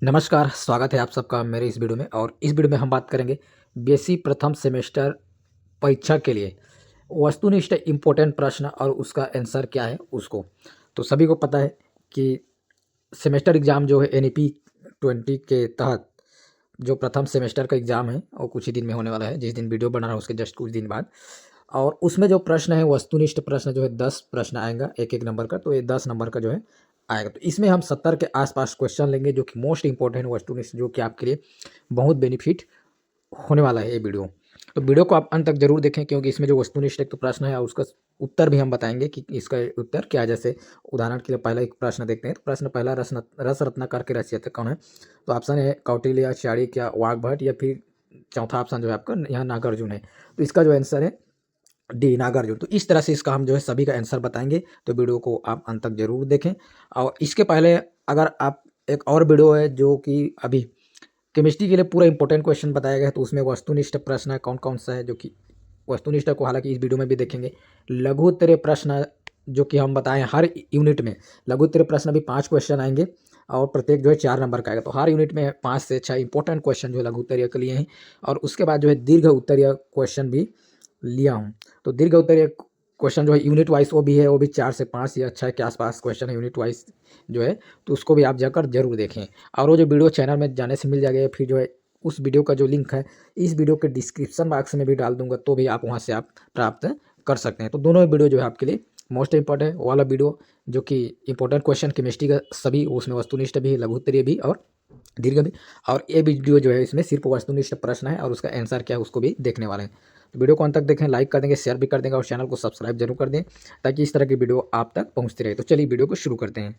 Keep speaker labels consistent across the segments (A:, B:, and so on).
A: नमस्कार, स्वागत है आप सबका मेरे इस वीडियो में। और इस वीडियो में हम बात करेंगे बीएससी प्रथम सेमेस्टर परीक्षा के लिए वस्तुनिष्ठ इम्पोर्टेंट प्रश्न और उसका आंसर क्या है उसको। तो सभी को पता है कि सेमेस्टर एग्ज़ाम जो है एनईपी 20 के तहत जो प्रथम सेमेस्टर का एग्ज़ाम है वो कुछ ही दिन में होने वाला है। जिस दिन वीडियो बना रहा हूँ उसके जस्ट कुछ दिन बाद। और उसमें जो प्रश्न है वस्तुनिष्ठ प्रश्न जो है 10 प्रश्न आएगा एक एक नंबर का। तो ये 10 नंबर का जो है आएगा। तो इसमें हम 70 के आसपास क्वेश्चन लेंगे जो कि मोस्ट इंपॉर्टेंट वस्तुनिष्ठ, जो कि आपके लिए बहुत बेनिफिट होने वाला है ये वीडियो। तो वीडियो को आप अंत तक जरूर देखें, क्योंकि इसमें जो वस्तुनिष्ठ एक तो प्रश्न है और उसका उत्तर भी हम बताएंगे कि इसका उत्तर क्या है। जैसे उदाहरण के लिए पहला एक प्रश्न देखते हैं। तो प्रश्न पहला, रस रत्नाकर के रचयिता कौन है? तो ऑप्शन है कौटिल्य, चाणक्य, वाग्भट, या फिर चौथा ऑप्शन जो है आपका यहाँ नागार्जुन है। तो इसका जो आंसर है डी, नागार्जुन। तो इस तरह से इसका हम जो है सभी का आंसर बताएंगे। तो वीडियो को आप अंत तक जरूर देखें। और इसके पहले अगर आप, एक और वीडियो है जो कि अभी केमिस्ट्री के लिए पूरा इंपॉर्टेंट क्वेश्चन बताया गया है। तो उसमें वस्तुनिष्ठ प्रश्न है कौन कौन सा है, जो कि वस्तुनिष्ठ को हालांकि इस वीडियो में भी देखेंगे। लघु उत्तरीय प्रश्न जो कि हम बताएं हर यूनिट में लघु उत्तरीय प्रश्न भी 5 क्वेश्चन आएंगे और प्रत्येक जो है 4 नंबर का आएगा। तो हर यूनिट में 5 से 6 इंपॉर्टेंट क्वेश्चन जो है लघु उत्तरीय के लिए हैं। और उसके बाद जो है दीर्घ उत्तरीय क्वेश्चन भी लिया हूँ। तो दीर्घ उत्तरीय क्वेश्चन जो है यूनिट वाइज वो भी है, वो भी 4 से 5 या 6 के आसपास क्वेश्चन है यूनिट वाइज जो है। तो उसको भी आप जाकर जरूर देखें। और वो जो वीडियो चैनल में जाने से मिल जाएगा, फिर जो है उस वीडियो का जो लिंक है इस वीडियो के डिस्क्रिप्शन बॉक्स में भी डाल दूंगा, तो भी आप वहाँ से आप प्राप्त कर सकते हैं। तो दोनों वीडियो जो है आपके लिए मोस्ट इंपॉर्टेंट वाला वीडियो, जो कि इंपॉर्टेंट क्वेश्चन केमिस्ट्री का सभी, उसमें वस्तुनिष्ठ भी, लघु उत्तरीय भी और दीर्घ भी। और ये वीडियो जो है इसमें सिर्फ वस्तुनिष्ठ प्रश्न है और उसका आंसर क्या है उसको भी देखने वाले हैं। तो वीडियो को अंत तक देखें, लाइक कर देंगे, शेयर भी कर देंगे और चैनल को सब्सक्राइब जरूर कर दें, ताकि इस तरह की वीडियो आप तक पहुंचती रहे। तो चलिए वीडियो को शुरू करते हैं।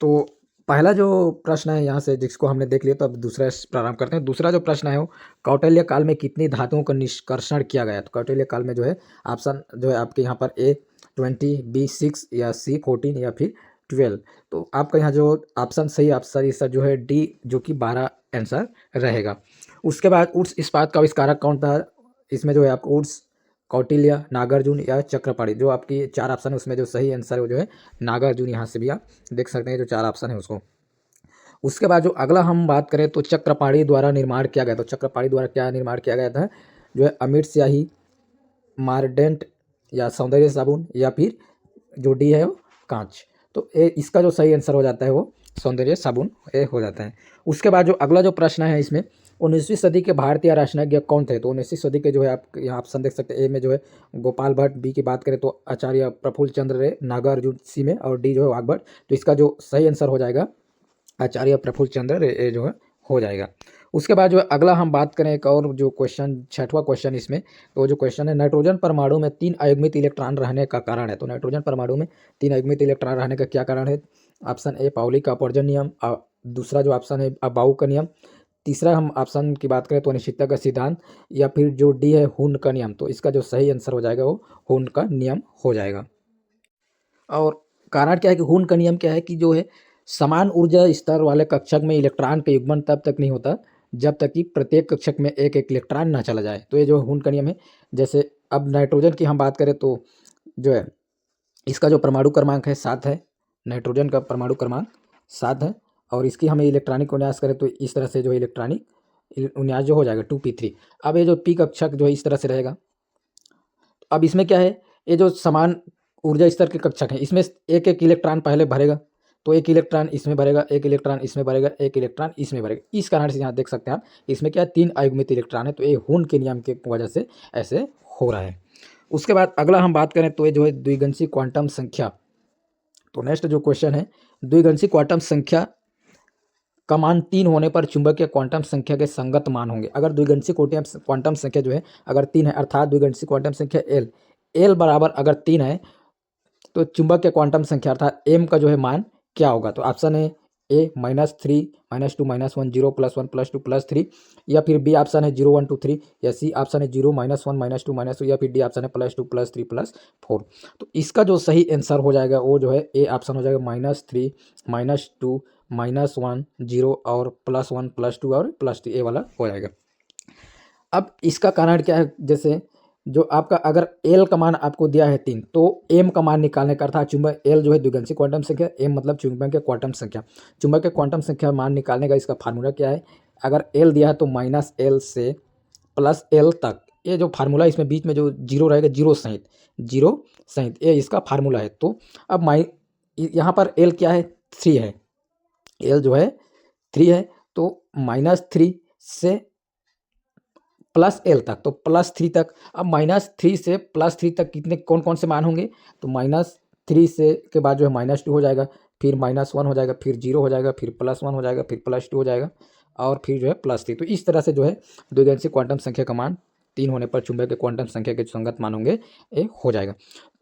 A: तो पहला जो प्रश्न है यहाँ से जिसको हमने देख लिया, तो अब दूसरा प्रारंभ करते हैं। दूसरा जो प्रश्न है वो, कौटिल्य काल में कितनी धातुओं का निष्कर्षण किया गया? तो कौटिल्य काल में जो है ऑप्शन जो है आपके यहाँ पर A20, B6 या C14 या फिर 12। तो आपका यहाँ जो ऑप्शन सही ऑप्शन इसका जो है डी, जो कि 12 आंसर रहेगा। उसके बाद उर्स इस्पात का आविष्कारक कौन था? इसमें जो है आपको उर्स, कौटिल्य, नागार्जुन या चक्रपाणी, जो आपकी 4 ऑप्शन है उसमें जो सही आंसर है वो जो है नागार्जुन। यहाँ से भी आप देख सकते हैं जो 4 ऑप्शन है उसको। उसके बाद जो अगला हम बात करें तो चक्रपाणी द्वारा निर्माण किया गया। तो चक्रपाणी द्वारा क्या निर्माण किया गया था? जो है अमृत स्याही, मार्डेंट या सौंदर्य साबुन, या फिर जो डी है वो कांच। तो इसका जो सही आंसर हो जाता है वो सौंदर्य साबुन ये हो जाता है। उसके बाद जो अगला जो प्रश्न है इसमें, 19वीं सदी के भारतीय राष्ट्रज्ञ कौन थे? तो 19वीं सदी के जो है आप यहाँ ऑप्शन देख सकते हैं। ए में जो है गोपाल भट्ट, बी की बात करें तो आचार्य प्रफुल्ल चंद्र रे, नागार्जुन सी में, और डी जो है वाग्भट। तो इसका जो सही आंसर हो जाएगा आचार्य प्रफुल्ल चंद्र रे जो है हो जाएगा। उसके बाद जो है अगला हम बात करें एक और जो क्वेश्चन, 6वां क्वेश्चन इसमें। तो जो क्वेश्चन है, नाइट्रोजन परमाणु में 3 अयुग्मित इलेक्ट्रॉन रहने का कारण है। तो नाइट्रोजन परमाणु में 3 अयुग्मित इलेक्ट्रॉन रहने का क्या कारण है? ऑप्शन ए पाउली का अपवर्जन नियम, दूसरा जो ऑप्शन है अबाउ का नियम, तीसरा हम ऑप्शन की बात करें तो अनिश्चितता का सिद्धांत, या फिर जो डी है हून का नियम। तो इसका जो सही आंसर हो जाएगा वो हून का नियम हो जाएगा। और कारण क्या है कि हून का नियम क्या है कि जो है समान ऊर्जा स्तर वाले कक्षक में इलेक्ट्रॉन का युग्मन तब तक नहीं होता जब तक कि प्रत्येक कक्षक में एक एक इलेक्ट्रॉन ना चला जाए। तो ये जो हून का नियम है। जैसे अब नाइट्रोजन की हम बात करें तो जो है इसका जो परमाणु क्रमांक है 7 है। नाइट्रोजन का परमाणु क्रमांक 7 है। और इसकी हमें इलेक्ट्रॉनिक विन्यास करें तो इस तरह से जो है इलेक्ट्रॉनिक विन्यास जो हो जाएगा 2p3। अब ये जो पी कक्षक जो है इस तरह से रहेगा। अब इसमें क्या है, ये जो समान ऊर्जा स्तर के कक्षक हैं इसमें एक एक इलेक्ट्रॉन पहले भरेगा। तो एक इलेक्ट्रॉन इसमें भरेगा, एक इलेक्ट्रॉन इसमें भरेगा, एक इलेक्ट्रॉन इसमें भरेगा। इस कारण से यहाँ देख सकते हैं आप इसमें क्या 3 अयुग्मित इलेक्ट्रॉन है। तो ये हून के नियम की वजह से ऐसे हो रहा है। उसके बाद अगला हम बात करें तो ये जो है द्विगंशी क्वांटम संख्या। तो नेक्स्ट जो क्वेश्चन है, द्विगंशी क्वांटम संख्या का मान 3 होने पर चुंबकीय क्वांटम संख्या के संगत मान होंगे। अगर द्विगंशी क्वांटम संख्या जो है अगर 3 है, अर्थात द्विगंशी क्वांटम संख्या एल बराबर अगर 3 है, तो चुंबकीय क्वांटम संख्या अर्थात एम का जो है मान क्या होगा? तो ऑप्शन है ए -3 -2 -1 0 +1 +2 +3, या फिर बी ऑप्शन है 0 1 2 3, या सी ऑप्शन है 0 -1 -2 -2, या फिर डी ऑप्शन है +2 +3 +4। तो इसका जो सही आंसर हो जाएगा वो जो है ए ऑप्शन हो जाएगा -3 -2 -1 0 और +1 +2 और +3, ए वाला हो जाएगा। अब इसका कारण क्या है? जैसे जो आपका अगर एल का मान आपको दिया है 3 तो एम का मान निकालने का था चुंबक एल जो है द्विगंशी क्वांटम संख्या, एम मतलब चुंबक के क्वांटम संख्या। चुंबक के क्वांटम संख्या मान निकालने का इसका फार्मूला क्या है, अगर एल दिया है तो माइनस एल से प्लस एल तक, ये जो फार्मूला इसमें बीच में जो जीरो रहेगा, जीरो सहित ये इसका फार्मूला है। तो अब यहाँ पर एल क्या है, 3 है, एल जो है 3 है, तो -3 से प्लस एल तक, तो +3 तक। अब -3 से +3 तक कितने कौन कौन से मान होंगे, तो -3 से के बाद जो है -2 हो जाएगा, फिर -1 हो जाएगा, फिर 0 हो जाएगा, फिर +1 हो जाएगा, फिर +2 हो जाएगा, और फिर जो है +3। तो इस तरह से जो है द्विगंशी क्वांटम संख्या का मान 3 होने पर चुंबक के क्वांटम संख्या के जो संगत मान होंगे ये हो जाएगा।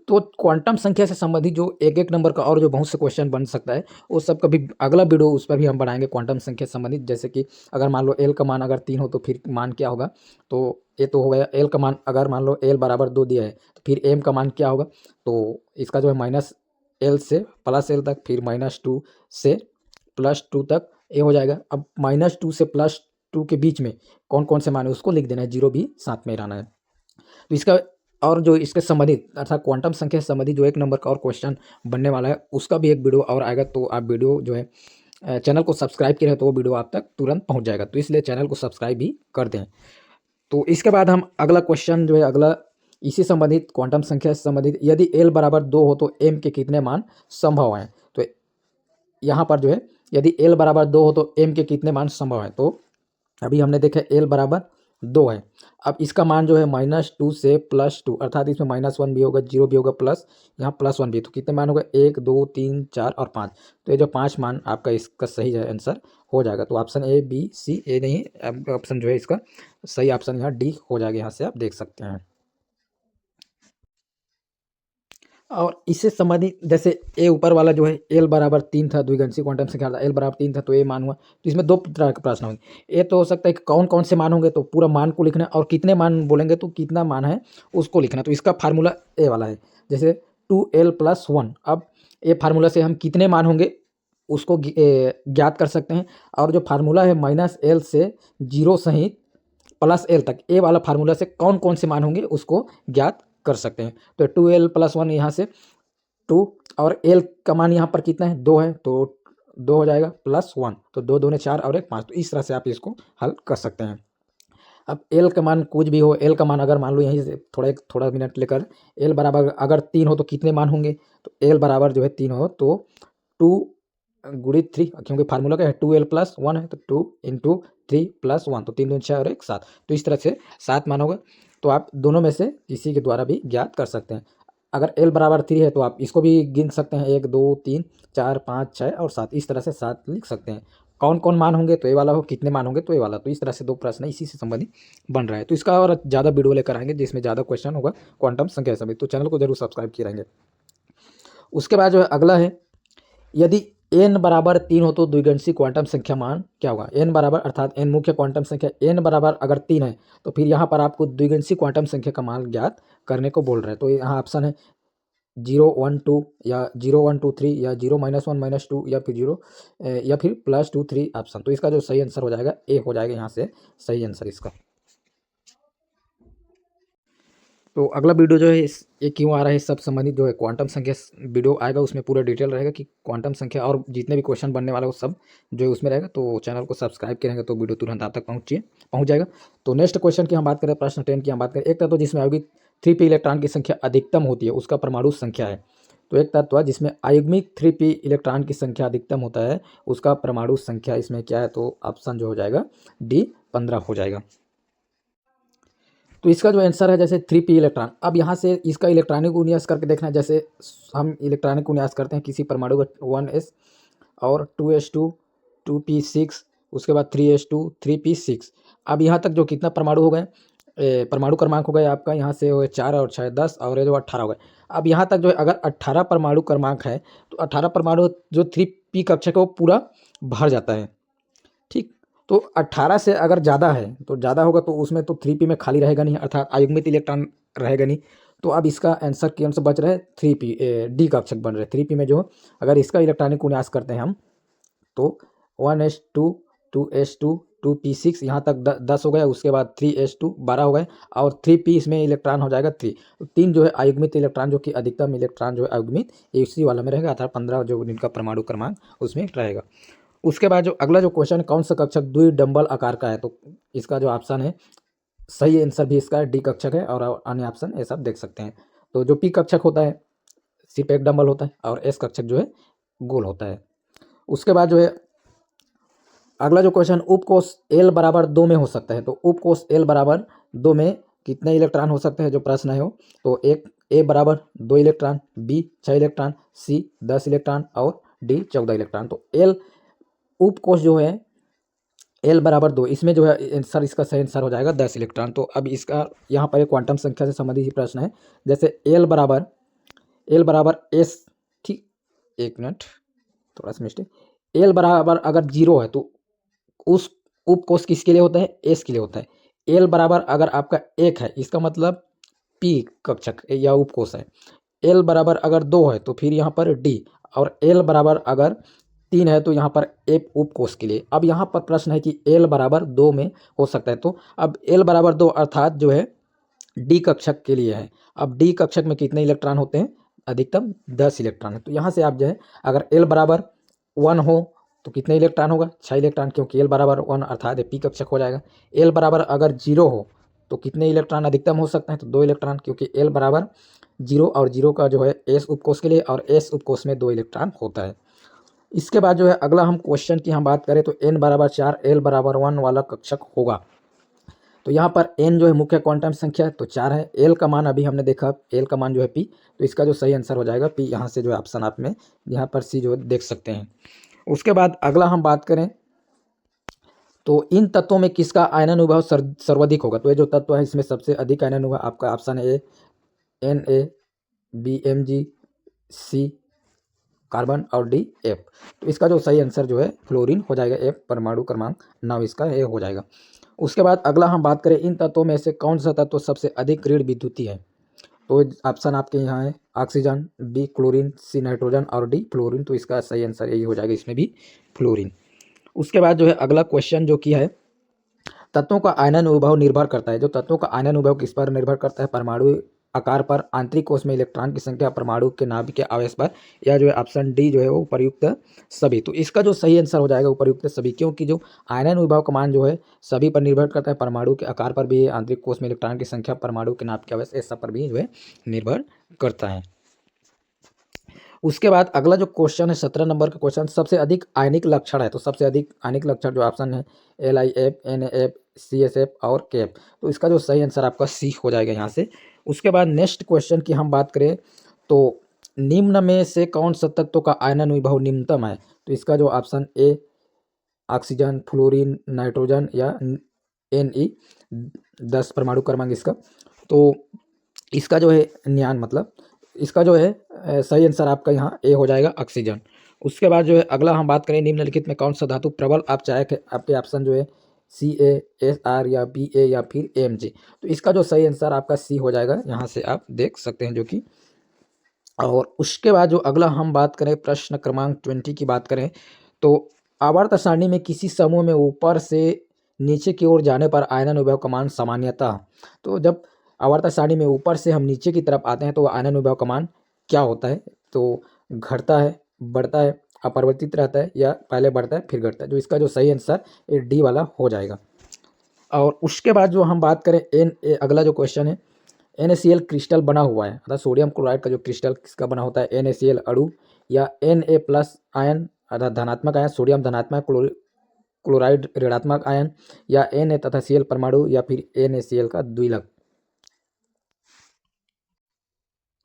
A: तो क्वांटम संख्या से संबंधित जो एक नंबर का और जो बहुत से क्वेश्चन बन सकता है वो सब कभी अगला वीडियो उस पर भी हम बनाएंगे क्वांटम संख्या से संबंधित। जैसे कि अगर मान लो एल का मान अगर 3 हो तो फिर मान क्या होगा, तो ये तो हो गया एल का मान, अगर मान लो एल बराबर 2 दिया है तो फिर एम का मान क्या होगा, तो इसका जो है -L से +L तक, फिर -2 से +2 तक ये हो जाएगा। अब -2 से +2 के बीच में कौन कौन से मान है उसको लिख देना है, 0 भी साथ में रहना है। तो इसका और जो इसके संबंधित अर्थात क्वांटम संख्या से संबंधित जो एक नंबर का और क्वेश्चन बनने वाला है उसका भी एक वीडियो और आएगा। तो आप वीडियो जो है चैनल को सब्सक्राइब किए हैं तो वो वीडियो आप तक तुरंत पहुंच जाएगा, तो इसलिए चैनल को सब्सक्राइब भी कर दें। तो इसके बाद हम अगला क्वेश्चन जो है अगला इसी संबंधित क्वांटम संख्या से संबंधित, यदि एल बराबर 2 हो तो एम के कितने मान संभव हैं। तो यहाँ पर जो है यदि एल बराबर 2 हो तो एम के कितने मान संभव हैं। तो अभी हमने देखा एल बराबर 2 है, अब इसका मान जो है -2 से +2 अर्थात इसमें -1 भी होगा, 0 भी होगा, प्लस यहाँ +1 भी, तो कितने मान होगा 1 2 3 4 और 5। तो ये जो 5 मान आपका इसका सही है आंसर हो जाएगा। तो ऑप्शन ए बी सी ए नहीं, ऑप्शन जो है इसका सही ऑप्शन यहाँ डी हो जाएगा, यहाँ से आप देख सकते हैं। और इससे संबंधित जैसे ए ऊपर वाला जो है एल बराबर 3 था, द्विगंशी क्वांटम संख्या था, एल बराबर 3 था तो ए मान हुआ। तो इसमें 2 तरह के प्रश्न होंगे, ए तो हो सकता है कि कौन कौन से मान होंगे तो पूरा मान को लिखना, और कितने मान बोलेंगे तो कितना मान है उसको लिखना। तो इसका फार्मूला ए वाला है, जैसे 2l + 1। अब ए फार्मूला से हम कितने मान होंगे उसको ज्ञात कर सकते हैं, और जो फार्मूला है -L से 0 सहित +L तक, ए वाला फार्मूला से कौन कौन से मान होंगे उसको ज्ञात कर सकते हैं। तो 2l + 1 यहाँ से 2, और एल का मान यहाँ पर कितना है 2 है, तो 2 हो जाएगा +1, तो 2 दूने 4 और 1 5। तो इस तरह से आप इसको हल कर सकते हैं। अब एल का मान कुछ भी हो, एल का मान अगर मान लो यहीं से थोड़ा मिनट लेकर एल बराबर अगर 3 हो तो कितने मान होंगे, तो एल बराबर जो है 3 हो तो 2 गुणित 3, क्योंकि फार्मूला क्या है 2l + 1 है, तो 2 × 3 + 1, तो 3 दूनी 6 और 1 7। तो इस तरह से 7 मान होगा। तो आप दोनों में से किसी के द्वारा भी ज्ञात कर सकते हैं। अगर एल बराबर 3 है तो आप इसको भी गिन सकते हैं, 1 2 3 4 5 6 और 7, इस तरह से 7 लिख सकते हैं। कौन कौन मान होंगे तो ये वाला हो, कितने मान होंगे तो ये वाला। तो इस तरह से 2 प्रश्न इसी से संबंधित बन रहा है। तो इसका और ज़्यादा वीडियो लेकर आएंगे जिसमें ज़्यादा क्वेश्चन होगा क्वांटम संख्या से संबंधित, तो चैनल को जरूर सब्सक्राइब किए रहेंगे। उसके बाद जो है अगला है, यदि n बराबर 3 हो तो द्विगंशी क्वांटम संख्या मान क्या होगा। n बराबर अर्थात n मुख्य क्वांटम संख्या, n बराबर अगर 3 है तो फिर यहाँ पर आपको द्विगंशी क्वांटम संख्या का मान ज्ञात करने को बोल रहा है। तो यहाँ ऑप्शन है 0 1 2 या 0 1 2 3 या 0 -1 -2 या फिर 0 या फिर +2 3 ऑप्शन। तो इसका जो सही आंसर हो जाएगा ए हो जाएगा, यहाँ से सही आंसर इसका। तो अगला वीडियो जो है ये क्यों आ रहा है इस सब संबंधित जो है क्वांटम संख्या वीडियो आएगा, उसमें पूरा डिटेल रहेगा कि क्वांटम संख्या और जितने भी क्वेश्चन बनने वाले वो सब जो है उसमें रहेगा। तो चैनल को सब्सक्राइब करेंगे तो वीडियो तुरंत आप तक पहुँच जाएगा। तो नेक्स्ट क्वेश्चन की हम बात करें, प्रश्न 10 की हम बात करें, एक तत्व जिसमें आयुगिक 3p इलेक्ट्रॉन की संख्या अधिकतम होती है उसका परमाणु संख्या है। तो एक तत्व जिसमें आयुग्मिक 3p इलेक्ट्रॉन की संख्या अधिकतम होता है उसका परमाणु संख्या इसमें क्या है, तो ऑप्शन जो हो जाएगा डी 15 हो जाएगा। तो इसका जो आंसर है जैसे 3p इलेक्ट्रॉन। अब यहाँ से इसका इलेक्ट्रॉनिक विन्यास करके देखना है, जैसे हम इलेक्ट्रॉनिक विन्यास करते हैं किसी परमाणु का 1s और 2s2 2p6, उसके बाद 3s2 3p6। अब यहाँ तक जो कितना परमाणु हो गए, परमाणु क्रमांक हो गए आपका यहाँ से हो गए 4 और 6 10 और ये जो 18 हो गए। अब यहाँ तक जो है अगर 18 परमाणु क्रमांक है तो 18 परमाणु जो 3p कक्षक है वो पूरा भर जाता है, ठीक। तो 18 से अगर ज़्यादा है तो ज़्यादा होगा तो उसमें तो 3p में खाली रहेगा नहीं, अर्थात आयुग्मित इलेक्ट्रॉन रहेगा नहीं। तो अब इसका आंसर कौन सा बच रहा है 3p, डी कक्षक बन रहे 3p में जो अगर इसका इलेक्ट्रॉनिक विन्यास करते हैं हम तो 1s2 2s2 2p6 यहाँ तक 10 हो गया, उसके बाद 3s2 12 हो गए और 3p इसमें इलेक्ट्रॉन हो जाएगा 3। तो 3 जो है अयुग्मित इलेक्ट्रॉन, जो कि अधिकतम इलेक्ट्रॉन जो है अयुग्मित इसी वाला में रहेगा, अर्थात 15 जो इनका परमाणु क्रमांक उसमें रहेगा। उसके बाद जो अगला जो क्वेश्चन, कौन सा कक्षक द्विडंबल आकार का है, तो इसका जो ऑप्शन है सही आंसर भी इसका डी कक्षक है और अन्य ऑप्शन ये सब देख सकते हैं। तो जो पी कक्षक होता है सिर्फ एक डंबल होता है और एस कक्षक जो है गोल होता है। उसके बाद जो है अगला जो क्वेश्चन, उपकोष L बराबर 2 में हो सकता है, तो उपकोष L बराबर 2 में कितने इलेक्ट्रॉन हो सकते हैं, जो प्रश्न है वो, तो एक ए बराबर 2 इलेक्ट्रॉन, बी 6 इलेक्ट्रॉन, सी 10 इलेक्ट्रॉन और डी 14 इलेक्ट्रॉन। तो एल उपकोष जो है L बराबर 2, इसमें जो है आंसर, इसका सही आंसर हो जाएगा 10 इलेक्ट्रॉन। तो अब इसका यहाँ पर एक क्वांटम संख्या से संबंधित ही प्रश्न है, जैसे L बराबर एस, ठीक, एक मिनट थोड़ा सा मिस्टेक, L बराबर अगर 0 है तो उस उपकोष किसके लिए होता है, एस के लिए होता है। L बराबर अगर आपका 1 है, इसका मतलब पी कक्षक या उपकोष है। L बराबर अगर 2 है तो फिर यहाँ पर डी, और L बराबर अगर 3 है तो यहाँ पर एफ उपकोष के लिए। अब यहाँ पर प्रश्न है कि L बराबर 2 में हो सकता है, तो अब L बराबर 2 अर्थात जो है डी कक्षक के लिए है। अब डी कक्षक में कितने इलेक्ट्रॉन होते हैं, अधिकतम 10 इलेक्ट्रॉन है। तो यहाँ से आप जो है अगर L बराबर 1 हो तो कितने इलेक्ट्रॉन होगा, 6 इलेक्ट्रॉन, क्योंकि L बराबर 1 अर्थात पी कक्षक हो जाएगा। L बराबर अगर 0 हो तो कितने इलेक्ट्रॉन अधिकतम हो सकते हैं, तो 2 इलेक्ट्रॉन, क्योंकि L बराबर 0 और 0 का जो है एस उपकोष के लिए, और एस उपकोष में 2 इलेक्ट्रॉन होता है। इसके बाद जो है अगला हम क्वेश्चन की हम बात करें तो n बराबर 4 L बराबर 1 वाला कक्षक होगा। तो यहाँ पर n जो है मुख्य क्वांटम संख्या है तो 4 है, L का मान अभी हमने देखा, L का मान जो है p, तो इसका जो सही आंसर हो जाएगा p। यहाँ से जो है ऑप्शन आप में यहाँ पर सी जो देख सकते हैं। उसके बाद अगला हम बात करें तो इन तत्वों में किसका आयनन अनुभाव सर्वाधिक होगा, तो ये जो तत्व है इसमें सबसे अधिक आयनन अनुभाव आपका ऑप्शन है Na, Bmg, सी कार्बन और डी एफ। तो इसका जो सही आंसर जो है फ्लोरीन हो जाएगा, एफ परमाणु क्रमांक 9 इसका ए हो जाएगा। उसके बाद अगला हम बात करें इन तत्वों में से कौन सा तत्व सबसे अधिक ऋण विद्युती है, तो ऑप्शन आपके यहाँ है oxygen, B chlorine, C nitrogen और डी फ्लोरीन। तो इसका सही आंसर यही हो जाएगा, इसमें भी फ्लोरीन। उसके बाद जो है अगला क्वेश्चन जो कि है तत्वों का आयनन अनुभाव निर्भर करता है, जो तत्वों का आयनन अनुभाव किस पर निर्भर करता है, परमाणु आकार पर, आंतरिक कोश में इलेक्ट्रॉन की संख्या, परमाणु के नाभिक के आवेश पर, या जो है ऑप्शन डी जो है वो उपर्युक्त सभी। तो इसका जो सही आंसर हो जाएगा उपर्युक्त सभी, क्योंकि जो आयनन विभव का मान जो है सभी पर निर्भर करता है, परमाणु के आकार पर भी, आंतरिक कोश में इलेक्ट्रॉन की संख्या, परमाणु के नाभिक के आवेश, इस सब पर भी जो है निर्भर करता है। उसके बाद अगला जो क्वेश्चन है 17 नंबर का क्वेश्चन, सबसे अधिक आयनिक लक्षण है, तो सबसे अधिक आयनिक लक्षण जो ऑप्शन है LiF, NaF, CSF और KF। तो इसका जो सही आंसर आपका सी हो जाएगा यहाँ से। उसके बाद नेक्स्ट क्वेश्चन की हम बात करें तो निम्न में से कौन सा तत्व का आयनन विभव निम्नतम है, तो इसका जो option A oxygen, fluorine, nitrogen या Ne 10 परमाणु क्रमांक इसका। तो इसका जो है न्यान मतलब इसका जो है सही आंसर आपका यहाँ ए हो जाएगा ऑक्सीजन। उसके बाद जो है अगला हम बात करें निम्नलिखित में कौन सा धातु प्रबल, आप चाहे आपके ऑप्शन जो है CaSr या Ba या फिर Mg। तो इसका जो सही आंसर आपका सी हो जाएगा, यहाँ से आप देख सकते हैं जो कि। और उसके बाद जो अगला हम बात करें प्रश्न क्रमांक 20 की बात करें तो आवर्त सारणी में किसी समूह में ऊपर से नीचे की ओर जाने पर आयनन विभव का मान सामान्यतः, तो जब आवर्त सारणी में ऊपर से हम नीचे की तरफ आते हैं तो आयनन विभव का मान क्या होता है, तो घटता है, बढ़ता है, अपरिवर्तित रहता है या पहले बढ़ता है फिर घटता है। जो इसका जो सही आंसर ये डी वाला हो जाएगा। और उसके बाद जो हम बात करें अगला जो क्वेश्चन है NaCl क्रिस्टल बना हुआ है, अर्थात सोडियम क्लोराइड का जो क्रिस्टल किसका बना होता है, NaCl अणु या Na+ आयन अर्थात धनात्मक आयन, सोडियम धनात्मक, क्लोराइड ऋणात्मक आयन, या Na तथा Cl परमाणु, या फिर NaCl का द्विलक।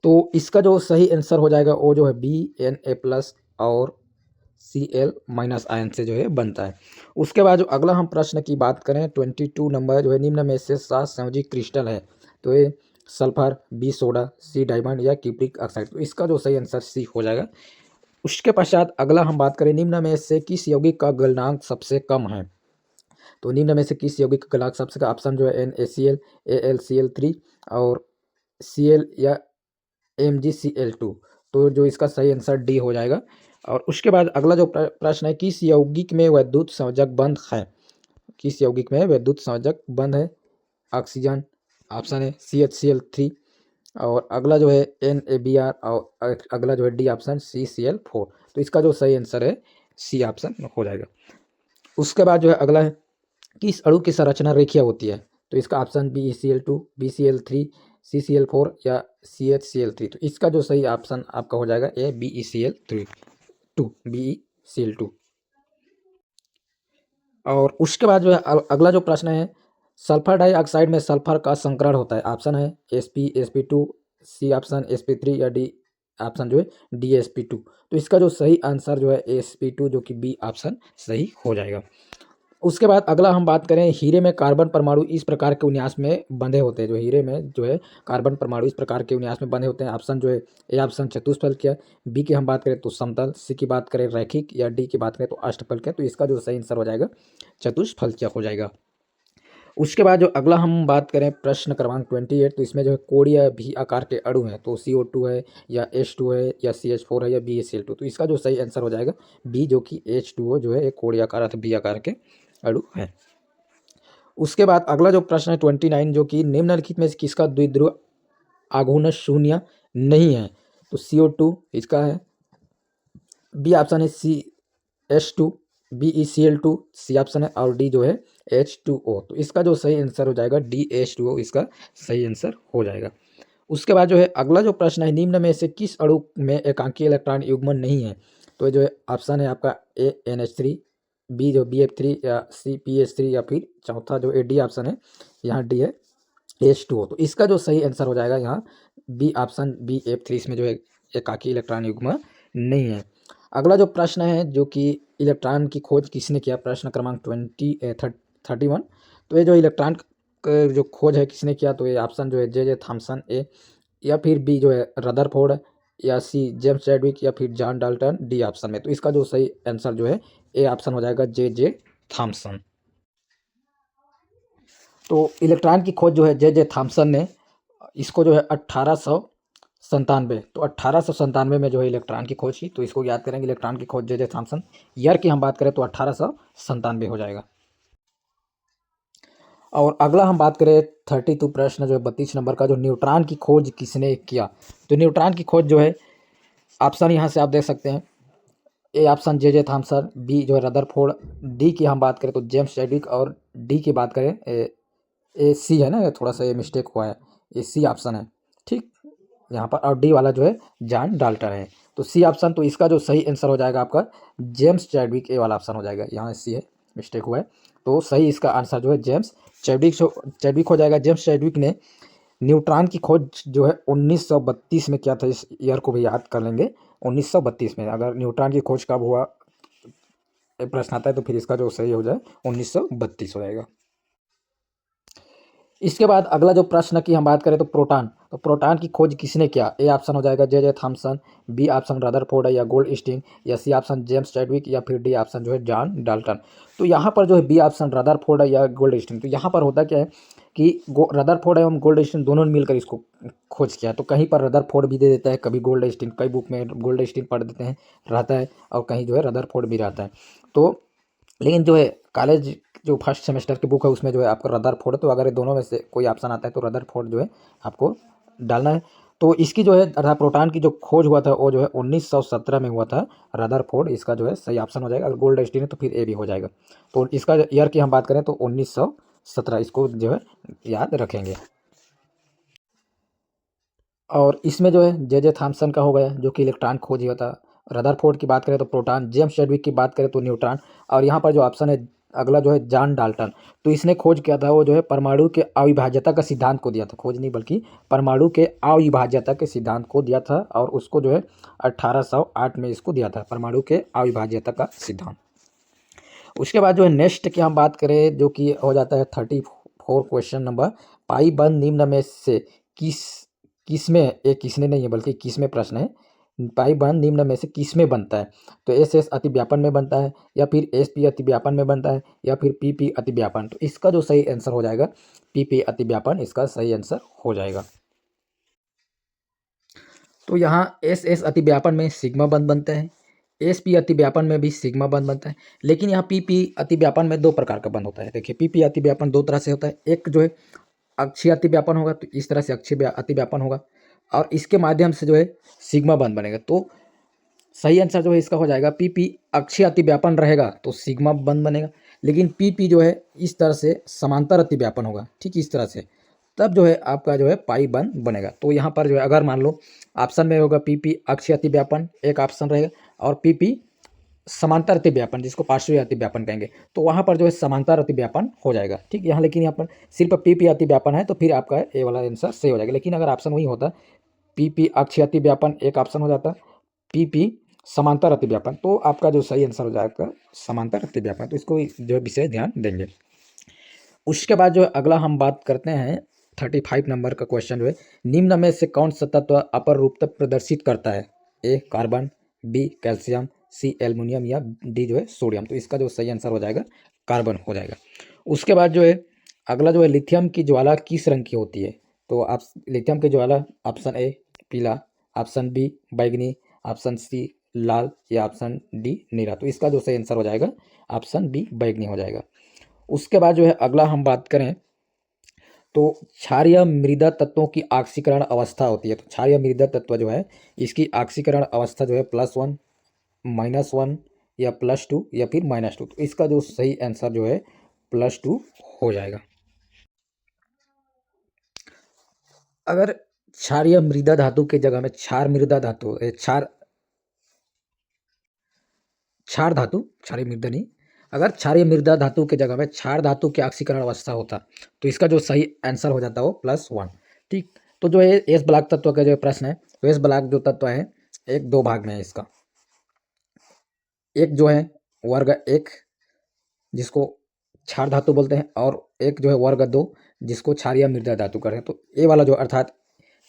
A: तो इसका जो सही आंसर हो जाएगा वो जो है बी Na+ और Cl- आयन से जो है बनता है। उसके बाद जो अगला हम प्रश्न की बात करें 22 नंबर जो है निम्न में से 7 संयोजी क्रिस्टल है, तो ये सल्फर, बी सोडा, सी डायमंड या क्यूप्रिक ऑक्साइड। तो इसका जो सही आंसर सी हो जाएगा। उसके पश्चात अगला हम बात करें निम्न में से किस यौगिक का गलनांक सबसे कम है, तो निम्न में से किस यौगिक का गलनांक सबसे कम, ऑप्शन जो है NaCl, AlCl3 और Cl या MgCl2। तो जो इसका सही आंसर डी हो जाएगा। और उसके बाद अगला जो प्रश्न है किस यौगिक में वैद्युत संयोजक बंध है, किस यौगिक में विद्युत संयोजक बंद है? ऑक्सीजन, ऑप्शन है CHCl3। और अगला जो है NaBr और अगला जो है डी ऑप्शन CCl4। तो इसका जो सही आंसर है सी ऑप्शन हो जाएगा। उसके बाद जो है अगला है किस अणु की संरचना रेखीय होती है? तो इसका ऑप्शन BeCl2, BCl3, CCl4 या CHCl3। तो इसका जो सही ऑप्शन आपका हो जाएगा ए BeCl2। और उसके बाद जो है अगला जो प्रश्न है सल्फर डाइऑक्साइड में सल्फर का संकरण होता है। ऑप्शन है Sp, सी ऑप्शन Sp3 या डी ऑप्शन जो है DsP2। तो इसका जो सही आंसर जो है Sp2 जो कि बी ऑप्शन सही हो जाएगा। उसके बाद अगला हम बात करें हीरे में कार्बन परमाणु इस प्रकार के विन्यास में बंधे होते हैं। जो हीरे में जो है कार्बन परमाणु इस प्रकार के विन्यास में बंधे होते हैं। ऑप्शन जो है ए ऑप्शन चतुष्फलकीय, बी की हम बात करें तो समतल, सी की बात करें रैखिक या डी की बात करें तो अष्टफलकीय। तो इसका जो सही आंसर हो जाएगा चतुष्फलकीय हो जाएगा। उसके बाद जो अगला हम बात करें प्रश्न क्रमांक 28। तो इसमें जो है कोणीय भी आकार के अणु हैं। तो CO2 है या H2 है या CH4 है या BaCl2। तो इसका जो सही आंसर हो जाएगा बी जो कि H2O जो है एक कोणीय आकार अर्थात बी आकार के अणु है। उसके बाद अगला जो प्रश्न है 29 जो कि निम्नलिखित में से किसका द्विध्रुव आघूर्ण शून्य नहीं है? तो CO2 इसका है, बी ऑप्शन है CH2, BeCl2 सी ऑप्शन है और डी जो है H2O। तो इसका जो सही आंसर हो जाएगा डी H2O इसका सही आंसर हो जाएगा। उसके बाद जो है अगला जो प्रश्न है निम्न में से किस अणु में एकांकी इलेक्ट्रॉन युग्मन नहीं है? तो जो है ऑप्शन है आपका A NH3, बी जो BF3 या सी PH3 या फिर चौथा जो डी ऑप्शन है यहाँ डी है H2O। तो इसका जो सही आंसर हो जाएगा यहाँ बी ऑप्शन BF3 इसमें जो है एकाकी इलेक्ट्रॉन युग्म नहीं है। अगला जो प्रश्न है जो कि इलेक्ट्रॉन की खोज किसने किया? प्रश्न क्रमांक 31। तो ये जो इलेक्ट्रॉन जो खोज है किसने किया? तो ये ऑप्शन जो है जे थॉमसन ए या फिर बी जो है रदरफोर्ड या सी जेम्स चैडविक या फिर जॉन डाल्टन डी ऑप्शन में। तो इसका जो सही आंसर जो है ए ऑप्शन हो जाएगा जे थॉमसन। तो इलेक्ट्रॉन की खोज जो है जे थॉमसन ने इसको जो है 1897 तो 1897 में जो है इलेक्ट्रॉन की खोज की। तो इसको याद करेंगे इलेक्ट्रॉन की खोज जे थॉमसन। ईयर की हम बात करें तो 1897 हो जाएगा। और अगला हम बात करें 32 प्रश्न जो है 32 नंबर का जो न्यूट्रॉन की खोज किसने किया? तो न्यूट्रॉन की खोज जो है ऑप्शन यहाँ से आप देख सकते हैं A option J Thomson, B जो है रदरफोर्ड, डी की हम बात करें तो जेम्स चैडविक और डी की बात करें ए सी है ना, थोड़ा सा ये मिस्टेक हुआ है, ये सी ऑप्शन है ठीक यहाँ पर। और डी वाला जो है जॉन डाल्टन है। तो सी ऑप्शन तो इसका जो सही आंसर हो जाएगा आपका जेम्स चैडविक ए वाला ऑप्शन हो जाएगा। यहाँ सी है मिस्टेक हुआ है तो सही इसका आंसर जो है जेम्स चैडविक हो जाएगा। जेम्स चैडविक ने न्यूट्रॉन की खोज जो है 1932 में किया था। इस ईयर को भी याद कर लेंगे 1932 में। अगर न्यूट्रॉन की खोज कब हुआ प्रश्न आता है तो फिर इसका जो सही हो जाए 1932 हो जाएगा। इसके बाद अगला जो प्रश्न की हम बात करें तो प्रोटॉन की खोज किसने किया? ए ऑप्शन हो जाएगा J Thomson, B option Rutherford या गोल्डस्टीन या सी ऑप्शन जेम्स चैडविक या फिर डी ऑप्शन जो है जॉन डाल्टन। तो यहाँ पर जो है बी ऑप्शन रदरफोर्ड या गोल्डस्टीन। तो यहाँ पर होता क्या है कि रदरफोर्ड एवं गोल्डस्टीन दोनों ने मिलकर इसको खोज किया। तो कहीं पर रदरफोर्ड भी दे देता है, कभी गोल्डस्टीन, कई बुक में गोल्डस्टीन पढ़ देते हैं रहता है और कहीं जो है रदरफोर्ड भी रहता है। तो लेकिन जो है कॉलेज जो फर्स्ट सेमेस्टर की बुक है उसमें जो है आपको रदरफोर्ड, तो अगर ये दोनों में से कोई ऑप्शन आता है तो रदरफोर्ड जो है आपको डालना है। तो इसकी जो है अर्थात प्रोटॉन की जो खोज हुआ था वो जो है 1917 में हुआ था। रदरफोर्ड इसका जो है सही ऑप्शन हो जाएगा। अगर गोल्ड स्टीन है तो फिर ए भी हो जाएगा। तो इसका ईयर की हम बात करें तो 1917 इसको जो है याद रखेंगे। और इसमें जो है जे थॉमसन का हो गया जो कि इलेक्ट्रॉन खोज हुआ था। रदरफोर्ड की बात करें तो प्रोटॉन, जेम्स चैडविक की बात करें तो न्यूट्रॉन। और यहाँ पर जो ऑप्शन है अगला जो है जॉन डाल्टन। तो इसने खोज किया था वो जो है परमाणु के अविभाज्यता का सिद्धांत को दिया था। खोज नहीं बल्कि परमाणु के अविभाज्यता के सिद्धांत को दिया था और उसको जो है 1808 में इसको दिया था परमाणु के अविभाज्यता का सिद्धांत। उसके बाद जो है नेक्स्ट की हम बात करें जो कि हो जाता है 34 क्वेश्चन नंबर। पाई बंद निम्न में से किसमें, एक किसने नहीं है बल्कि किसमें प्रश्न है, पाई बंद निम्न में से किसमें बनता है? तो एस अतिव्यापन में बनता है या फिर SP अतिव्यापन में बनता है या फिर PP अतिव्यापन। तो इसका जो सही आंसर हो जाएगा PP अतिव्यापन इसका सही आंसर हो जाएगा। तो यहाँ एस अतिव्यापन में सिग्मा बंद बनते हैं, एसपी अतिव्यापन में भी सिग्मा बंध बनता है, लेकिन यहाँ पीपी अतिव्यापन में 2 प्रकार का बंध होता है। देखिए पीपी अतिव्यापन 2 तरह से होता है। एक जो है अक्षीय अतिव्यापन होगा, तो इस तरह से अक्षीय अतिव्यापन होगा और इसके माध्यम से जो है सिग्मा बंध बनेगा। तो सही आंसर जो है इसका हो जाएगा पीपी। अक्षीय अतिव्यापन रहेगा तो सिग्मा बंध बनेगा, लेकिन पीपी जो है इस तरह से समांतर अतिव्यापन होगा, ठीक इस तरह से, तब जो है आपका जो है पाई बंध बनेगा। तो यहाँ पर जो है अगर मान लो ऑप्शन में होगा पीपी अक्षीय अतिव्यापन एक ऑप्शन रहेगा और पीपी समांतर अतिव्यापन जिसको पार्श्वीय अतिव्यापन कहेंगे, तो वहाँ पर जो है समांतर अतिव्यापन हो जाएगा, ठीक। यहाँ लेकिन यहाँ पर सिर्फ पीपी अतिव्यापन है तो फिर आपका ए वाला आंसर सही हो जाएगा। लेकिन अगर ऑप्शन वही होता पीपी अक्षीय अतिव्यापन एक ऑप्शन हो जाता, पीपी समांतर अतिव्यापन, तो आपका जो सही आंसर हो जाएगा समांतर अतिव्यापन। तो इसको जो विषय ध्यान देंगे। उसके बाद जो अगला हम बात करते हैं 35 नंबर का क्वेश्चन जो है, निम्न में से कौन सा तत्व अपर रूपता प्रदर्शित करता है? ए कार्बन, बी कैल्शियम, सी एल्युमिनियम या डी जो है सोडियम। तो इसका जो सही आंसर हो जाएगा कार्बन हो जाएगा। उसके बाद जो है अगला जो है लिथियम की ज्वाला किस रंग की होती है? तो आप लिथियम की ज्वाला ऑप्शन ए पीला, ऑप्शन बी बैगनी, ऑप्शन सी लाल या ऑप्शन डी नीला। तो इसका जो सही आंसर हो जाएगा ऑप्शन बी बैगनी हो जाएगा। उसके बाद जो है अगला हम बात करें तो क्षारीय मृदा तत्वों की ऑक्सीकरण अवस्था होती है। तो क्षारीय मृदा तत्व जो है इसकी ऑक्सीकरण अवस्था जो है +1, -1 या +2 या फिर -2। तो इसका जो सही आंसर जो है +2 हो जाएगा। अगर क्षारीय मृदा धातु के जगह में क्षार मृदा धातु क्षार धातु, क्षारीय मृदा नहीं, अगर क्षारीय मृदा धातु के जगह में क्षार धातु की ऑक्सीकरण अवस्था होता तो इसका जो सही आंसर हो जाता वो +1, ठीक। तो जो है एस ब्लॉक तत्व का जो प्रश्न है, तो एस ब्लॉक जो तत्व है एक 2 भाग में है इसका। एक जो है वर्ग 1 जिसको क्षार धातु बोलते हैं और एक जो है वर्ग 2 जिसको क्षारीय मृदा धातु कहते हैं। तो ये वाला जो अर्थात